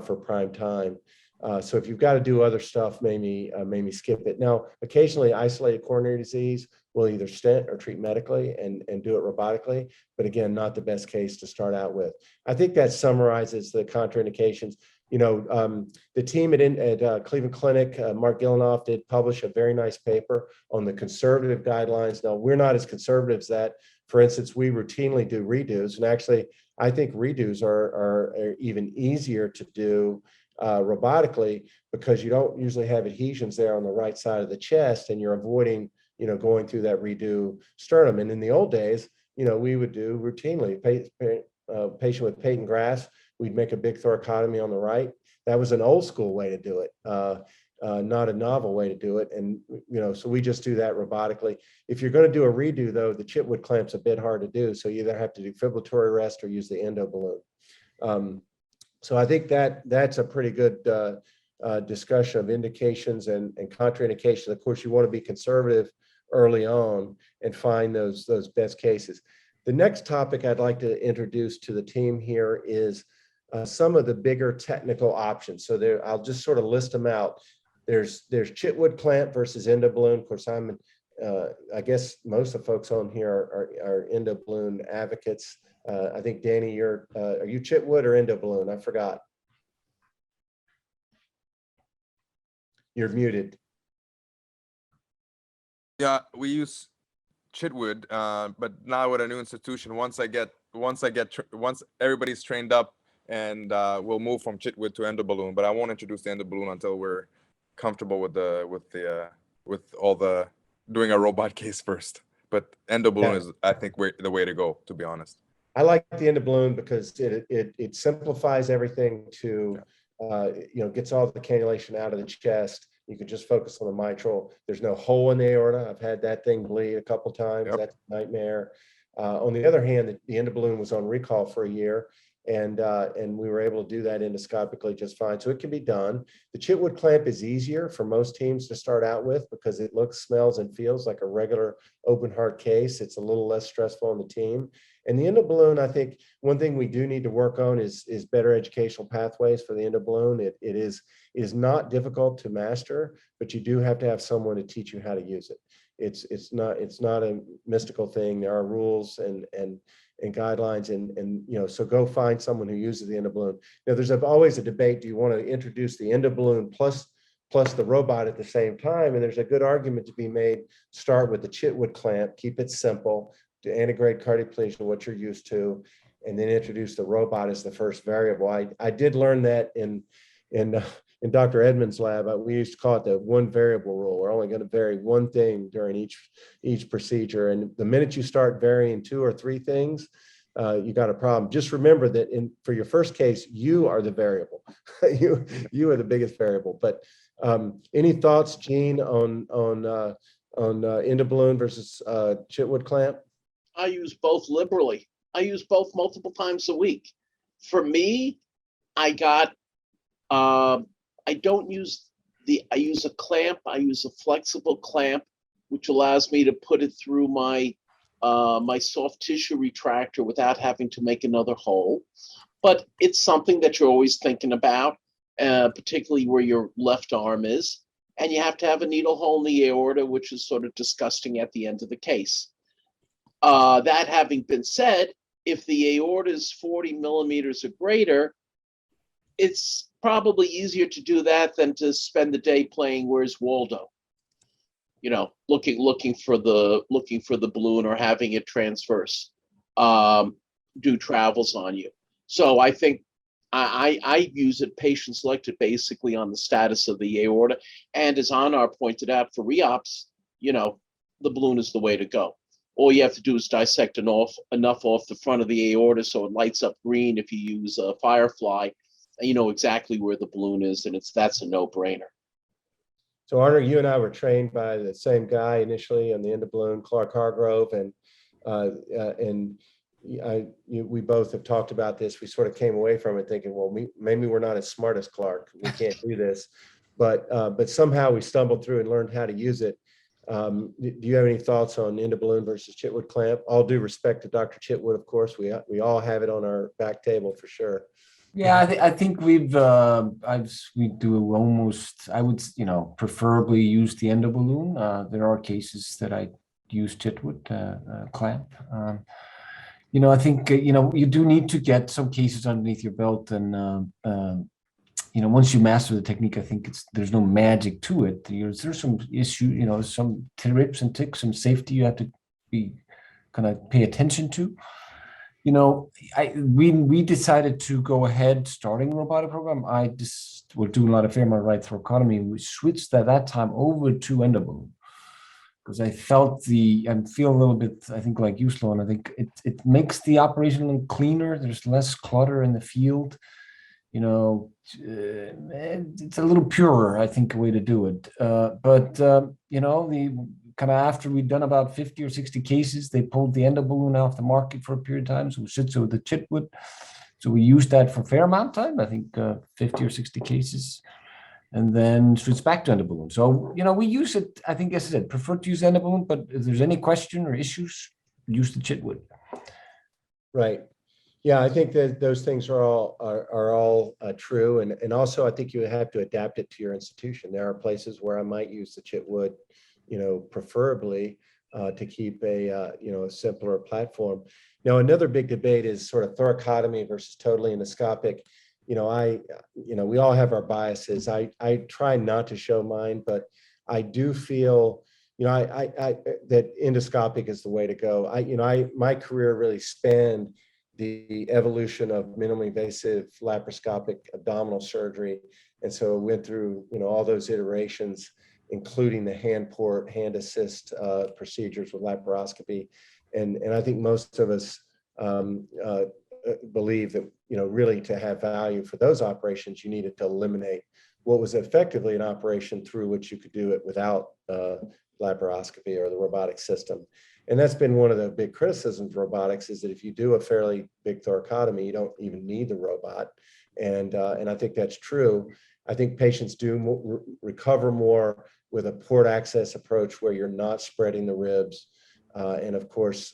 for prime time. So if you've got to do other stuff, maybe skip it. Now, occasionally isolated coronary disease will either stent or treat medically and do it robotically, but again, not the best case to start out with. I think that summarizes the contraindications. The team at Cleveland Clinic, Mark Gillenoff, did publish a very nice paper on the conservative guidelines. Now, we're not as conservative as that. For instance, we routinely do redos, and actually, I think redos are even easier to do robotically because you don't usually have adhesions there on the right side of the chest, and you're avoiding, going through that redo sternum. And in the old days, we would do routinely patient with patent grafts. We'd make a big thoracotomy on the right. That was an old school way to do it, not a novel way to do it. And, so we just do that robotically. If you're going to do a redo, though, the Chitwood clamp's a bit hard to do. So you either have to do fibrillatory arrest or use the endo-balloon. So I think that's a pretty good discussion of indications and contraindications. Of course, you want to be conservative early on and find those best cases. The next topic I'd like to introduce to the team here is some of the bigger technical options. So I'll just sort of list them out. There's Chitwood clamp versus endo-balloon. Of course, I guess most of the folks on here are endo-balloon advocates. I think Danny, are you Chitwood or endo-balloon? I forgot. You're muted. Yeah, we use Chitwood, but now at a new institution, once everybody's trained up, and we'll move from Chitwood to endo-balloon. But I won't introduce the endo-balloon until we're comfortable with all the doing a robot case first. But endo-balloon is, I think, the way to go, to be honest. I like the endo-balloon because it simplifies everything to gets all the cannulation out of the chest. You can just focus on the mitral. There's no hole in the aorta. I've had that thing bleed a couple times. Yep. That's a nightmare. On the other hand, the endo-balloon was on recall for a year, and we were able to do that endoscopically just fine. So it can be done. The Chitwood clamp is easier for most teams to start out with because it looks, smells, and feels like a regular open heart case. It's a little less stressful on the team. And the endo-balloon, I think one thing we do need to work on is better educational pathways for the endo-balloon. It is not difficult to master, but you do have to have someone to teach you how to use it. It's not a mystical thing. There are rules and guidelines, and so go find someone who uses the endo-balloon. Now, there's always a debate. Do you want to introduce the endo-balloon plus the robot at the same time? And there's a good argument to be made. Start with the Chitwood clamp, keep it simple, to antegrade cardioplegia, what you're used to, and then introduce the robot as the first variable. I did learn that in Dr. Edmonds' lab. We used to call it the one variable rule. We're only going to vary one thing during each procedure. And the minute you start varying 2 or 3 things, you got a problem. Just remember that for your first case, you are the variable. you are the biggest variable. But any thoughts, Gene, on endo-balloon versus Chitwood clamp? I use both liberally. I use both multiple times a week. For me, I use a clamp. I use a flexible clamp, which allows me to put it through my soft tissue retractor without having to make another hole. But it's something that you're always thinking about, particularly where your left arm is. And you have to have a needle hole in the aorta, which is sort of disgusting at the end of the case. That having been said, if the aorta is 40 millimeters or greater, it's probably easier to do that than to spend the day playing Where's Waldo, looking for the balloon or having it transverse, do travels on you. So I think I use it patient selected basically on the status of the aorta, and as Arnar pointed out, for reops, the balloon is the way to go. All you have to do is dissect enough off the front of the aorta so it lights up green if you use a Firefly. You know exactly where the balloon is, and that's a no-brainer. So Arnar, you and I were trained by the same guy initially on the endo-balloon, Clark Hargrove, and we both have talked about this. We sort of came away from it thinking, well, maybe we're not as smart as Clark. We can't do this, but somehow we stumbled through and learned how to use it. Do you have any thoughts on endo-balloon versus Chitwood clamp? All due respect to Dr. Chitwood, of course. We all have it on our back table for sure. Yeah, I think we do almost, I would, preferably use the endo-balloon. There are cases that I use Chitwood clamp. I think, you do need to get some cases underneath your belt, and, once you master the technique, I think there's no magic to it. There's some issue, some tips and ticks, some safety you have to be kind of pay attention to. We decided to go ahead starting a robotic program. We're doing a lot of femoral right thoracotomy. We switched at that time over to endo-balloon because I feel a little bit, I think, like you, Sloane. I think it makes the operation a little cleaner. There's less clutter in the field. It's a little purer, I think, a way to do it. But the kind of after we'd done about 50 or 60 cases, they pulled the endo-balloon off the market for a period of time. So we switched with the Chitwood. So we used that for a fair amount of time, I think 50 or 60 cases, and then switched back to endo-balloon. So, we use it, I think, as I said, prefer to use endo-balloon, but if there's any question or issues, use the Chitwood. Right. Yeah, I think that those things are all true. And also, I think you have to adapt it to your institution. There are places where I might use the Chitwood, preferably to keep a simpler platform. Now, another big debate is sort of thoracotomy versus totally endoscopic. We all have our biases. I try not to show mine, but I do feel, that endoscopic is the way to go. My career really spanned the evolution of minimally invasive laparoscopic abdominal surgery, and so went through all those iterations, including the hand assist procedures with laparoscopy. And I think most of us believe that, really to have value for those operations, you needed to eliminate what was effectively an operation through which you could do it without laparoscopy or the robotic system. And that's been one of the big criticisms of robotics, is that if you do a fairly big thoracotomy, you don't even need the robot. And I think that's true. I think patients do recover more with a port access approach where you're not spreading the ribs. And of course,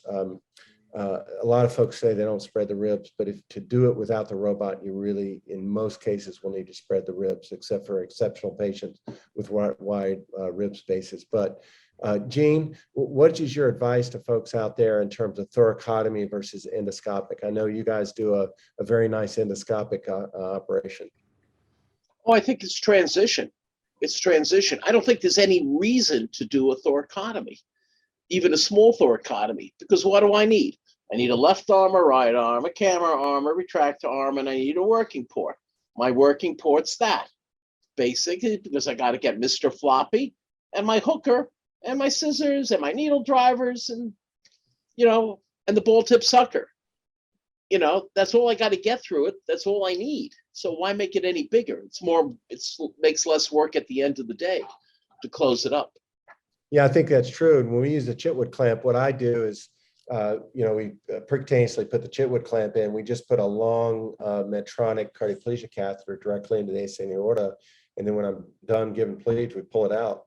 a lot of folks say they don't spread the ribs, but if to do it without the robot, you really, in most cases, will need to spread the ribs, except for exceptional patients with wide rib spaces. But Gene, what is your advice to folks out there in terms of thoracotomy versus endoscopic? I know you guys do a very nice endoscopic operation. Oh, I think it's transition. It's transition. I don't think there's any reason to do a thoracotomy, even a small thoracotomy, because what do I need? I need a left arm, a right arm, a camera arm, a retractor arm, and I need a working port. My working port's that, basically, because I got to get Mr. Floppy and my hooker and my scissors and my needle drivers and, and the ball tip sucker. That's all I got to get through it. That's all I need. So why make it any bigger? It makes less work at the end of the day to close it up. Yeah, I think that's true. And when we use the Chitwood clamp, what I do is, we percutaneously put the Chitwood clamp in. We just put a long Medtronic cardioplegia catheter directly into the AC aorta. And then when I'm done giving bleeds, we pull it out.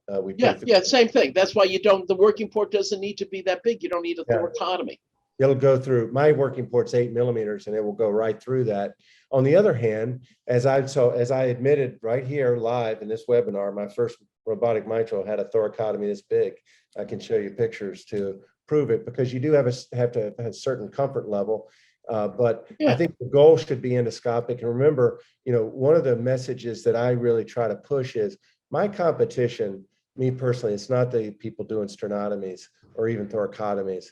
Same thing. That's why the working port doesn't need to be that big. You don't need a thoracotomy. It'll go through, my working port's 8 millimeters, and it will go right through that. On the other hand, as I admitted right here live in this webinar, my first robotic mitral had a thoracotomy this big. I can show you pictures to prove it, because you do have to have a certain comfort level. But I think the goal should be endoscopic. And remember, one of the messages that I really try to push is my competition, me personally, it's not the people doing sternotomies or even thoracotomies.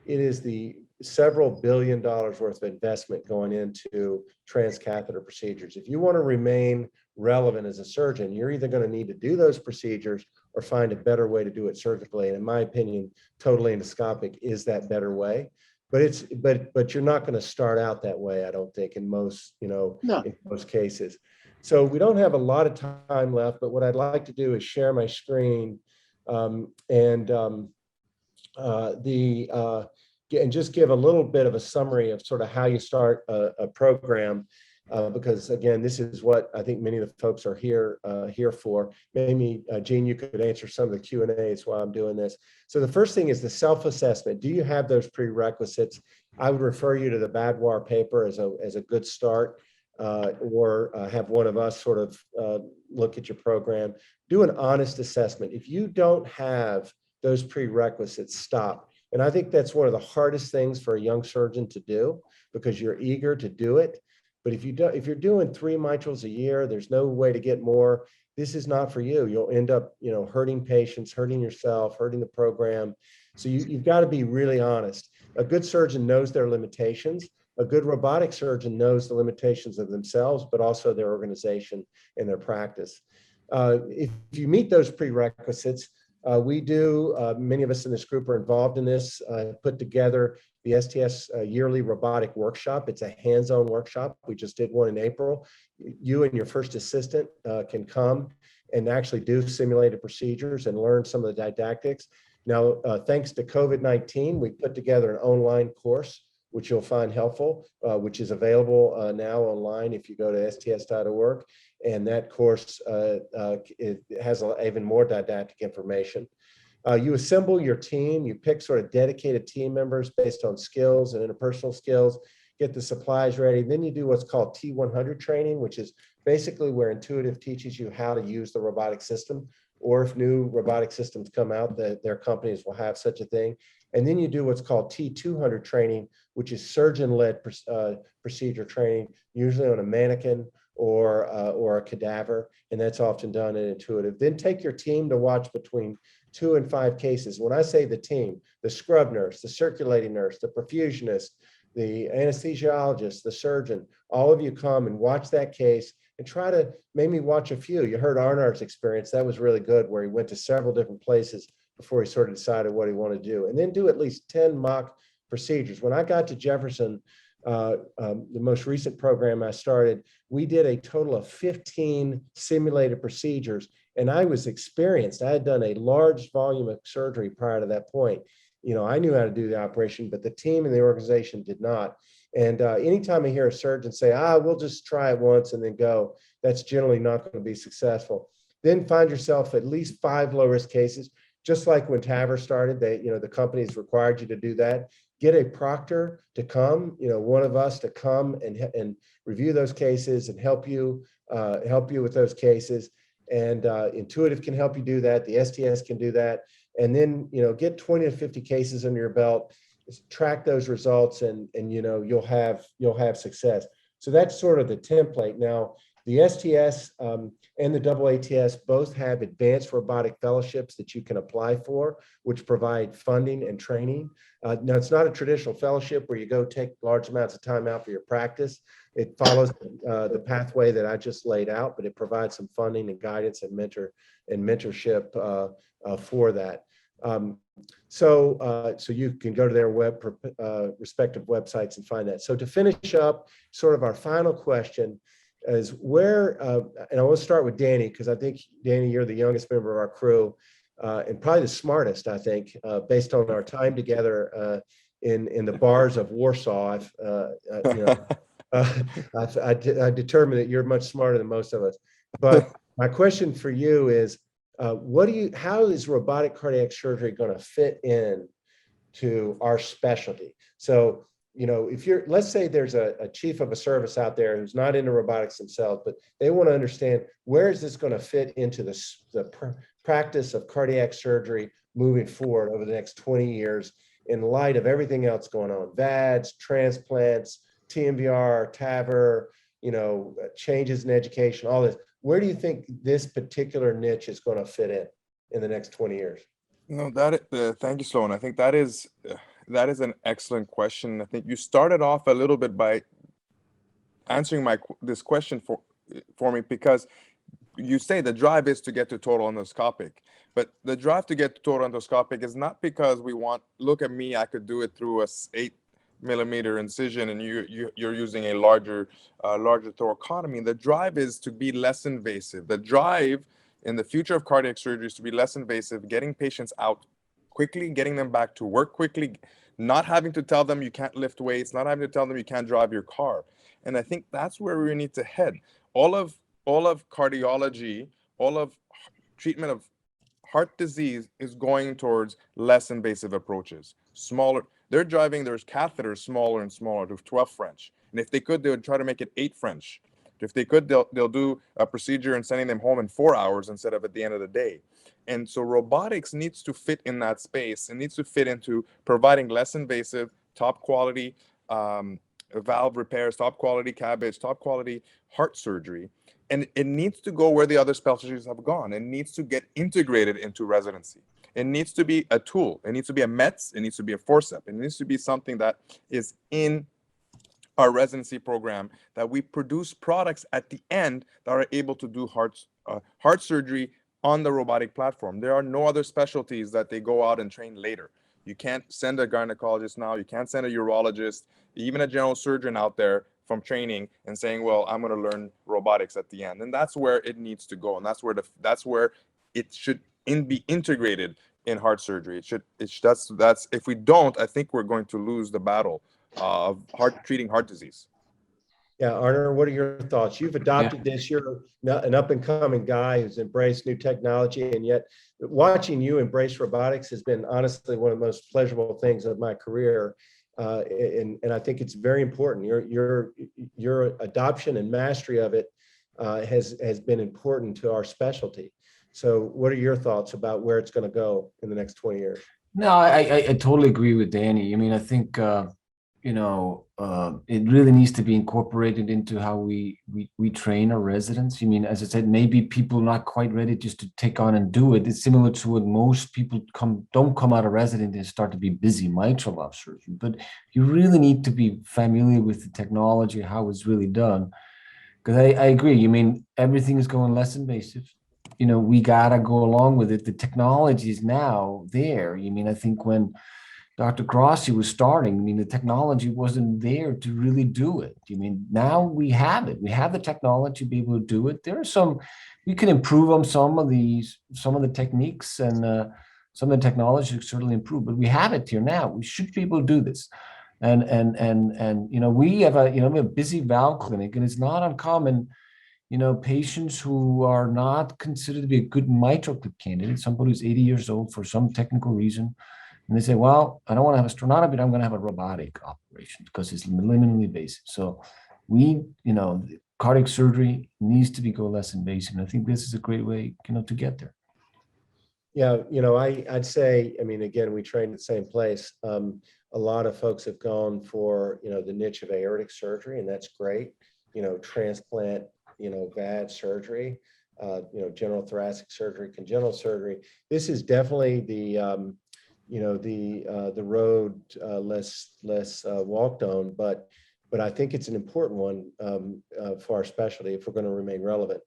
It is the several $1 billion worth of investment going into transcatheter procedures. If you want to remain relevant as a surgeon, you're either going to need to do those procedures or find a better way to do it surgically. And in my opinion, totally endoscopic is that better way. But you're not going to start out that way, I don't think, in most, in most cases. So we don't have a lot of time left, but what I'd like to do is share my screen and just give a little bit of a summary of sort of how you start a program, because again, this is what I think many of the folks are here for. Maybe Gene, you could answer some of the Q&As while I'm doing this. So the first thing is the self-assessment. Do you have those prerequisites? I would refer you to the Badwar paper as a good start, or have one of us sort of look at your program. Do an honest assessment. If you don't have those prerequisites, stop. And I think that's one of the hardest things for a young surgeon to do, because you're eager to do it. But if you're doing 3 mitrals a year, there's no way to get more. This is not for you. You'll end up, hurting patients, hurting yourself, hurting the program. So you've got to be really honest. A good surgeon knows their limitations. A good robotic surgeon knows the limitations of themselves, but also their organization and their practice. If you meet those prerequisites, we do, many of us in this group are involved in this, put together the STS yearly robotic workshop. It's a hands-on workshop. We just did one in April. You and your first assistant can come and actually do simulated procedures and learn some of the didactics. Now, thanks to COVID-19, we put together an online course, which you'll find helpful, which is available now online if you go to sts.org. And that course it has even more didactic information. You assemble your team, you pick sort of dedicated team members based on skills and interpersonal skills, get the supplies ready. Then you do what's called T100 training, which is basically where Intuitive teaches you how to use the robotic system, or if new robotic systems come out, their companies will have such a thing. And then you do what's called T200 training, which is surgeon-led procedure training, usually on a mannequin or a cadaver, and that's often done in Intuitive. Then take your team to watch between 2 and 5 cases. When I say the team, the scrub nurse, the circulating nurse, the perfusionist, the anesthesiologist, the surgeon, all of you come and watch that case and try to maybe watch a few. You heard Arnar's experience. That was really good, where he went to several different places before he sort of decided what he wanted to do. And then do at least 10 mock procedures. When I got to Jefferson, the most recent program I started, we did a total of 15 simulated procedures, and I was experienced. I had done a large volume of surgery prior to that point. I knew how to do the operation, but the team and the organization did not. And anytime I hear a surgeon say, we'll just try it once and then go, that's generally not going to be successful. Then find yourself at least 5 low-risk cases. Just like when TAVR started, the companies required you to do that. Get a proctor to come, one of us to come and review those cases and help you with those cases. And Intuitive can help you do that. The STS can do that. And then, get 20 to 50 cases under your belt, track those results, and you'll have success. So that's sort of the template. Now, The STS and the AATS both have advanced robotic fellowships that you can apply for, which provide funding and training. Now, it's not a traditional fellowship where you go take large amounts of time out for your practice. It follows the pathway that I just laid out, but it provides some funding and guidance and mentorship for that. So you can go to their respective websites and find that. So to finish up, sort of our final question is where, and I want to start with Danny, because I think, Danny, you're the youngest member of our crew and probably the smartest, I think, based on our time together in the bars of Warsaw. I determined that you're much smarter than most of us. But my question for you is, how is robotic cardiac surgery going to fit in to our specialty? So, if let's say there's a chief of a service out there who's not into robotics themselves, but they want to understand where is this going to fit into the practice of cardiac surgery moving forward over the next 20 years in light of everything else going on, VADs, transplants, TMVR, TAVR, changes in education, all this. Where do you think this particular niche is going to fit in the next 20 years? No, thank you, Sloane. I think that is an excellent question. I think you started off a little bit by answering this question for me, because you say the drive is to get to total endoscopic, but the drive to get to total endoscopic is not because we look at me, I could do it through a 8mm incision, and you're using a larger thoracotomy. The drive is to be less invasive. The drive in the future of cardiac surgery is to be less invasive, getting patients out quickly, getting them back to work quickly, not having to tell them you can't lift weights, not having to tell them you can't drive your car. And I think that's where we need to head. All of cardiology, all of treatment of heart disease is going towards less invasive approaches, smaller. They're driving their catheters smaller and smaller to 12 French. And if they could, they would try to make it 8 French. If they could, they'll do a procedure and sending them home in 4 hours instead of at the end of the day. And so robotics needs to fit in that space. It needs to fit into providing less invasive, top quality valve repairs, top quality CABG, top quality heart surgery. And it needs to go where the other specialties have gone. It needs to get integrated into residency. It needs to be a tool. It needs to be a METS. It needs to be a forceps. It needs to be something that is in our residency program, that we produce products at the end that are able to do heart surgery on the robotic platform. There are no other specialties that they go out and train later. You can't send a gynecologist now. You can't send a urologist, even a general surgeon out there from training and saying, well, I'm going to learn robotics at the end. And that's where it needs to go. And that's where it should be integrated in heart surgery. That's if we don't, I think we're going to lose the battle of treating heart disease. Yeah, Arnar, what are your thoughts? You've adopted this. You're an up-and-coming guy who's embraced new technology, and yet watching you embrace robotics has been honestly one of the most pleasurable things of my career. And I think it's very important. Your adoption and mastery of it has been important to our specialty. So what are your thoughts about where it's going to go in the next 20 years? No, I totally agree with Danny. I mean, I think it really needs to be incorporated into how we train our residents. I mean, as I said, maybe people are not quite ready just to take on and do it. It's similar to what most people don't come out of resident and start to be busy mitral valve surgeon. But you really need to be familiar with the technology, how it's really done. Because I agree. I mean, everything is going less invasive. We gotta go along with it. The technology is now there. I mean, I think when Dr. Grossi was starting, I mean, the technology wasn't there to really do it. I mean, now we have it. We have the technology to be able to do it. There are we can improve on some of the techniques, and some of the technology certainly improve, but we have it here now. We should be able to do this. And we have a busy valve clinic, and it's not uncommon, patients who are not considered to be a good mitral clip candidate, somebody who's 80 years old for some technical reason, and they say, well, I don't want to have a sternotomy, but I'm going to have a robotic operation because it's minimally invasive. So cardiac surgery needs to go less invasive. And I think this is a great way, to get there. Yeah, I'd say, I mean, again, we train at the same place. A lot of folks have gone for, the niche of aortic surgery, and that's great. Transplant, VAD surgery, general thoracic surgery, congenital surgery. This is definitely the road less walked on, but I think it's an important one for our specialty if we're going to remain relevant,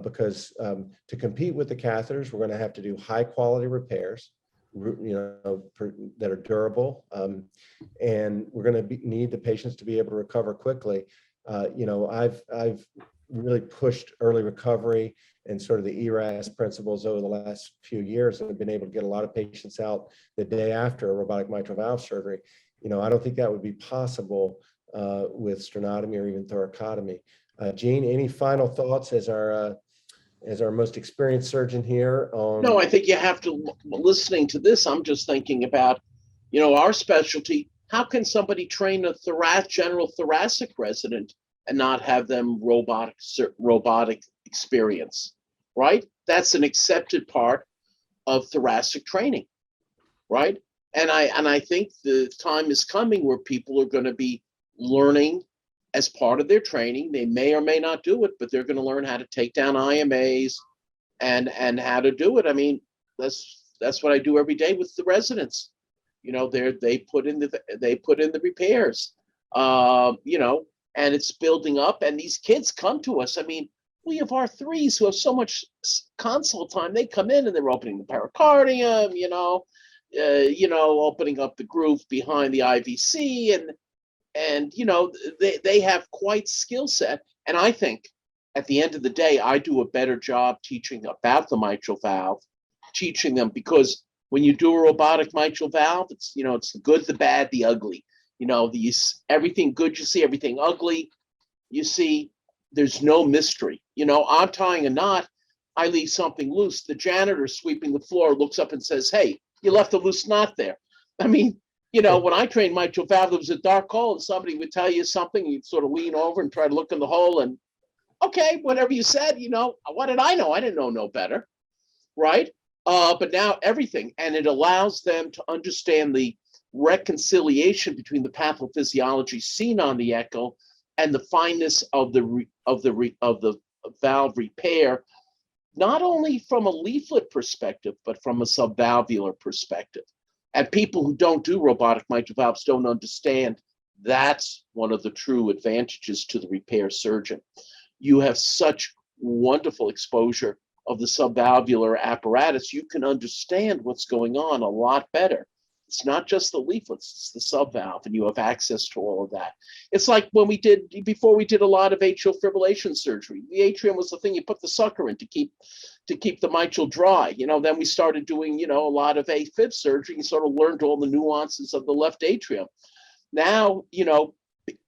because to compete with the catheters, we're going to have to do high quality repairs, that are durable, and we're going to need the patients to be able to recover quickly. I've really pushed early recovery and sort of the ERAS principles over the last few years, and have been able to get a lot of patients out the day after a robotic mitral valve surgery. I don't think that would be possible with sternotomy or even thoracotomy. Gene, any final thoughts as our most experienced surgeon here on? No, I think you have to, listening to this, I'm just thinking about, our specialty. How can somebody train a general thoracic resident and not have them robotic experience, right? That's an accepted part of thoracic training, right? And I think the time is coming where people are going to be learning as part of their training. They may or may not do it, but they're going to learn how to take down IMAs and how to do it. I mean, that's what I do every day with the residents. They put in the repairs, and it's building up. And these kids come to us. I mean, we have our threes who have so much consult time. They come in and they're opening the pericardium, opening up the groove behind the IVC, and they have quite skill set. And I think at the end of the day, I do a better job teaching about the mitral valve, teaching them, because when you do a robotic mitral valve, it's it's the good, the bad, the ugly. Everything good you see, everything ugly you see. There's no mystery. I'm tying a knot, I leave something loose. The janitor sweeping the floor looks up and says, "Hey, you left a loose knot there." I mean, when I trained mitral valve, there was a dark hole and somebody would tell you something, you'd sort of lean over and try to look in the hole, and okay, whatever you said, what did I know? I didn't know no better, right? But now everything, and it allows them to understand the reconciliation between the pathophysiology seen on the echo and the fineness of the valve repair, not only from a leaflet perspective, but from a subvalvular perspective. And people who don't do robotic mitral valves don't understand that's one of the true advantages to the repair surgeon. You have such wonderful exposure of the subvalvular apparatus, you can understand what's going on a lot better. It's not just the leaflets, it's the subvalve, and you have access to all of that. It's like when before we did a lot of atrial fibrillation surgery. The atrium was the thing you put the sucker in to keep the mitral dry. Then we started doing, a lot of AFib surgery and sort of learned all the nuances of the left atrium. Now,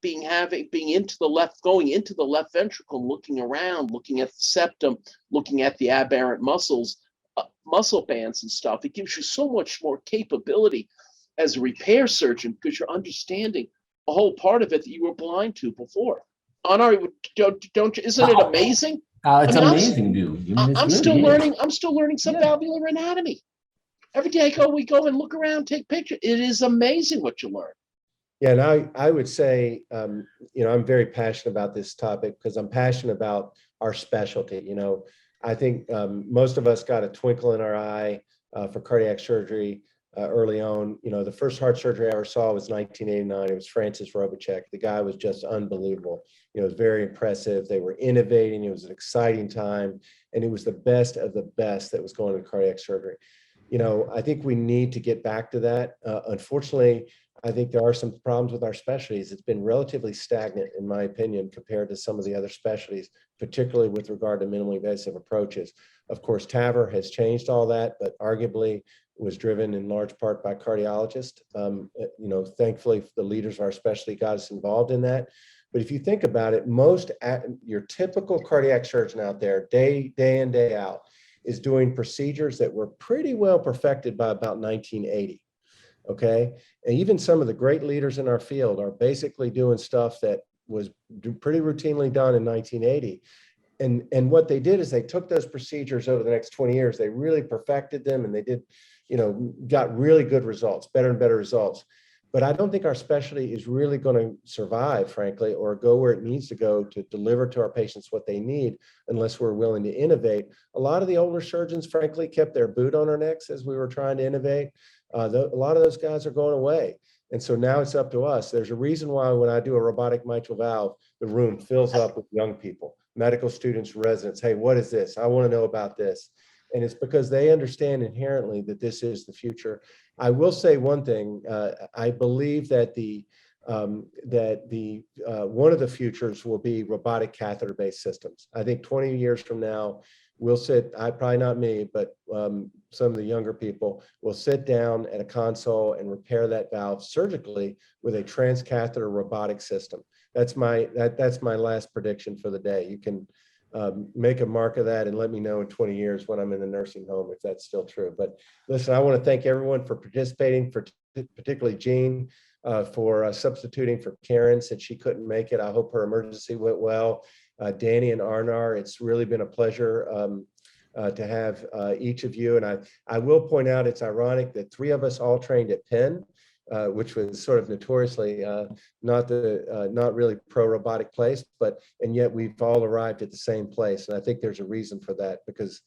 being into the left, going into the left ventricle, looking around, looking at the septum, looking at the aberrant muscles, muscle bands and stuff, it gives you so much more capability as a repair surgeon because you're understanding a whole part of it that you were blind to before. Arnar, isn't it amazing? It's amazing, dude. I'm still learning subvalvular anatomy. Every day we go and look around, take pictures. It is amazing what you learn. Yeah, and I would say, I'm very passionate about this topic because I'm passionate about our specialty. I think most of us got a twinkle in our eye for cardiac surgery early on. The first heart surgery I ever saw was 1989. It was Francis Robotech. The guy was just unbelievable. It was very impressive. They were innovating. It was an exciting time, and it was the best of the best that was going into cardiac surgery. I think we need to get back to that. Unfortunately, I think there are some problems with our specialties. It's been relatively stagnant, in my opinion, compared to some of the other specialties, particularly with regard to minimally invasive approaches. Of course, TAVR has changed all that, but arguably was driven in large part by cardiologists. Thankfully, the leaders of our specialty got us involved in that. But if you think about it, your typical cardiac surgeon out there, day in, day out, is doing procedures that were pretty well perfected by about 1980. Okay. And even some of the great leaders in our field are basically doing stuff that was pretty routinely done in 1980. And what they did is they took those procedures over the next 20 years, they really perfected them, and they did, got really good results, better and better results. But I don't think our specialty is really going to survive, frankly, or go where it needs to go to deliver to our patients what they need unless we're willing to innovate. A lot of the older surgeons, frankly, kept their boot on our necks as we were trying to innovate. A lot of those guys are going away. And so now it's up to us. There's a reason why when I do a robotic mitral valve, the room fills up with young people, medical students, residents. Hey, what is this? I want to know about this. And it's because they understand inherently that this is the future. I will say one thing. I believe that one of the futures will be robotic catheter-based systems. I think 20 years from now, we'll sit, probably not me, but some of the younger people will sit down at a console and repair that valve surgically with a transcatheter robotic system. That's my last prediction for the day. You can make a mark of that and let me know in 20 years when I'm in the nursing home if that's still true. But listen, I want to thank everyone for participating, particularly Jean for substituting for Karen since she couldn't make it. I hope her emergency went well. Danny and Arnar, it's really been a pleasure to have each of you. And I will point out, it's ironic that 3 of us all trained at Penn, which was sort of notoriously not really pro-robotic place, and yet we've all arrived at the same place. And I think there's a reason for that, because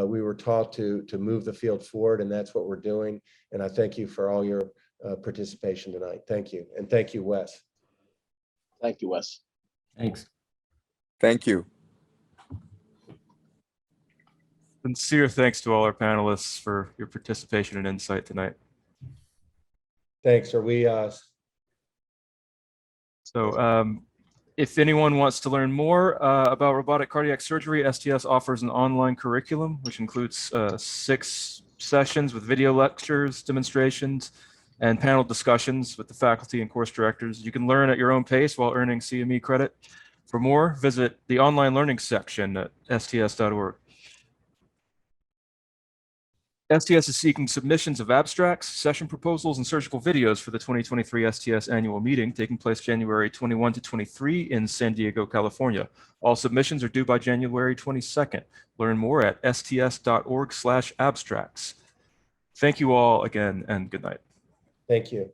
we were taught to move the field forward, and that's what we're doing. And I thank you for all your participation tonight. Thank you. And thank you, Wes. Thank you, Wes. Thanks. Thank you. Sincere thanks to all our panelists for your participation and insight tonight. Thanks. Are we? If anyone wants to learn more about robotic cardiac surgery, STS offers an online curriculum, which includes 6 sessions with video lectures, demonstrations, and panel discussions with the faculty and course directors. You can learn at your own pace while earning CME credit. For more, visit the online learning section at sts.org. STS is seeking submissions of abstracts, session proposals, and surgical videos for the 2023 STS annual meeting taking place January 21 to 23 in San Diego, California. All submissions are due by January 22nd. Learn more at sts.org/abstracts. Thank you all again, and good night. Thank you.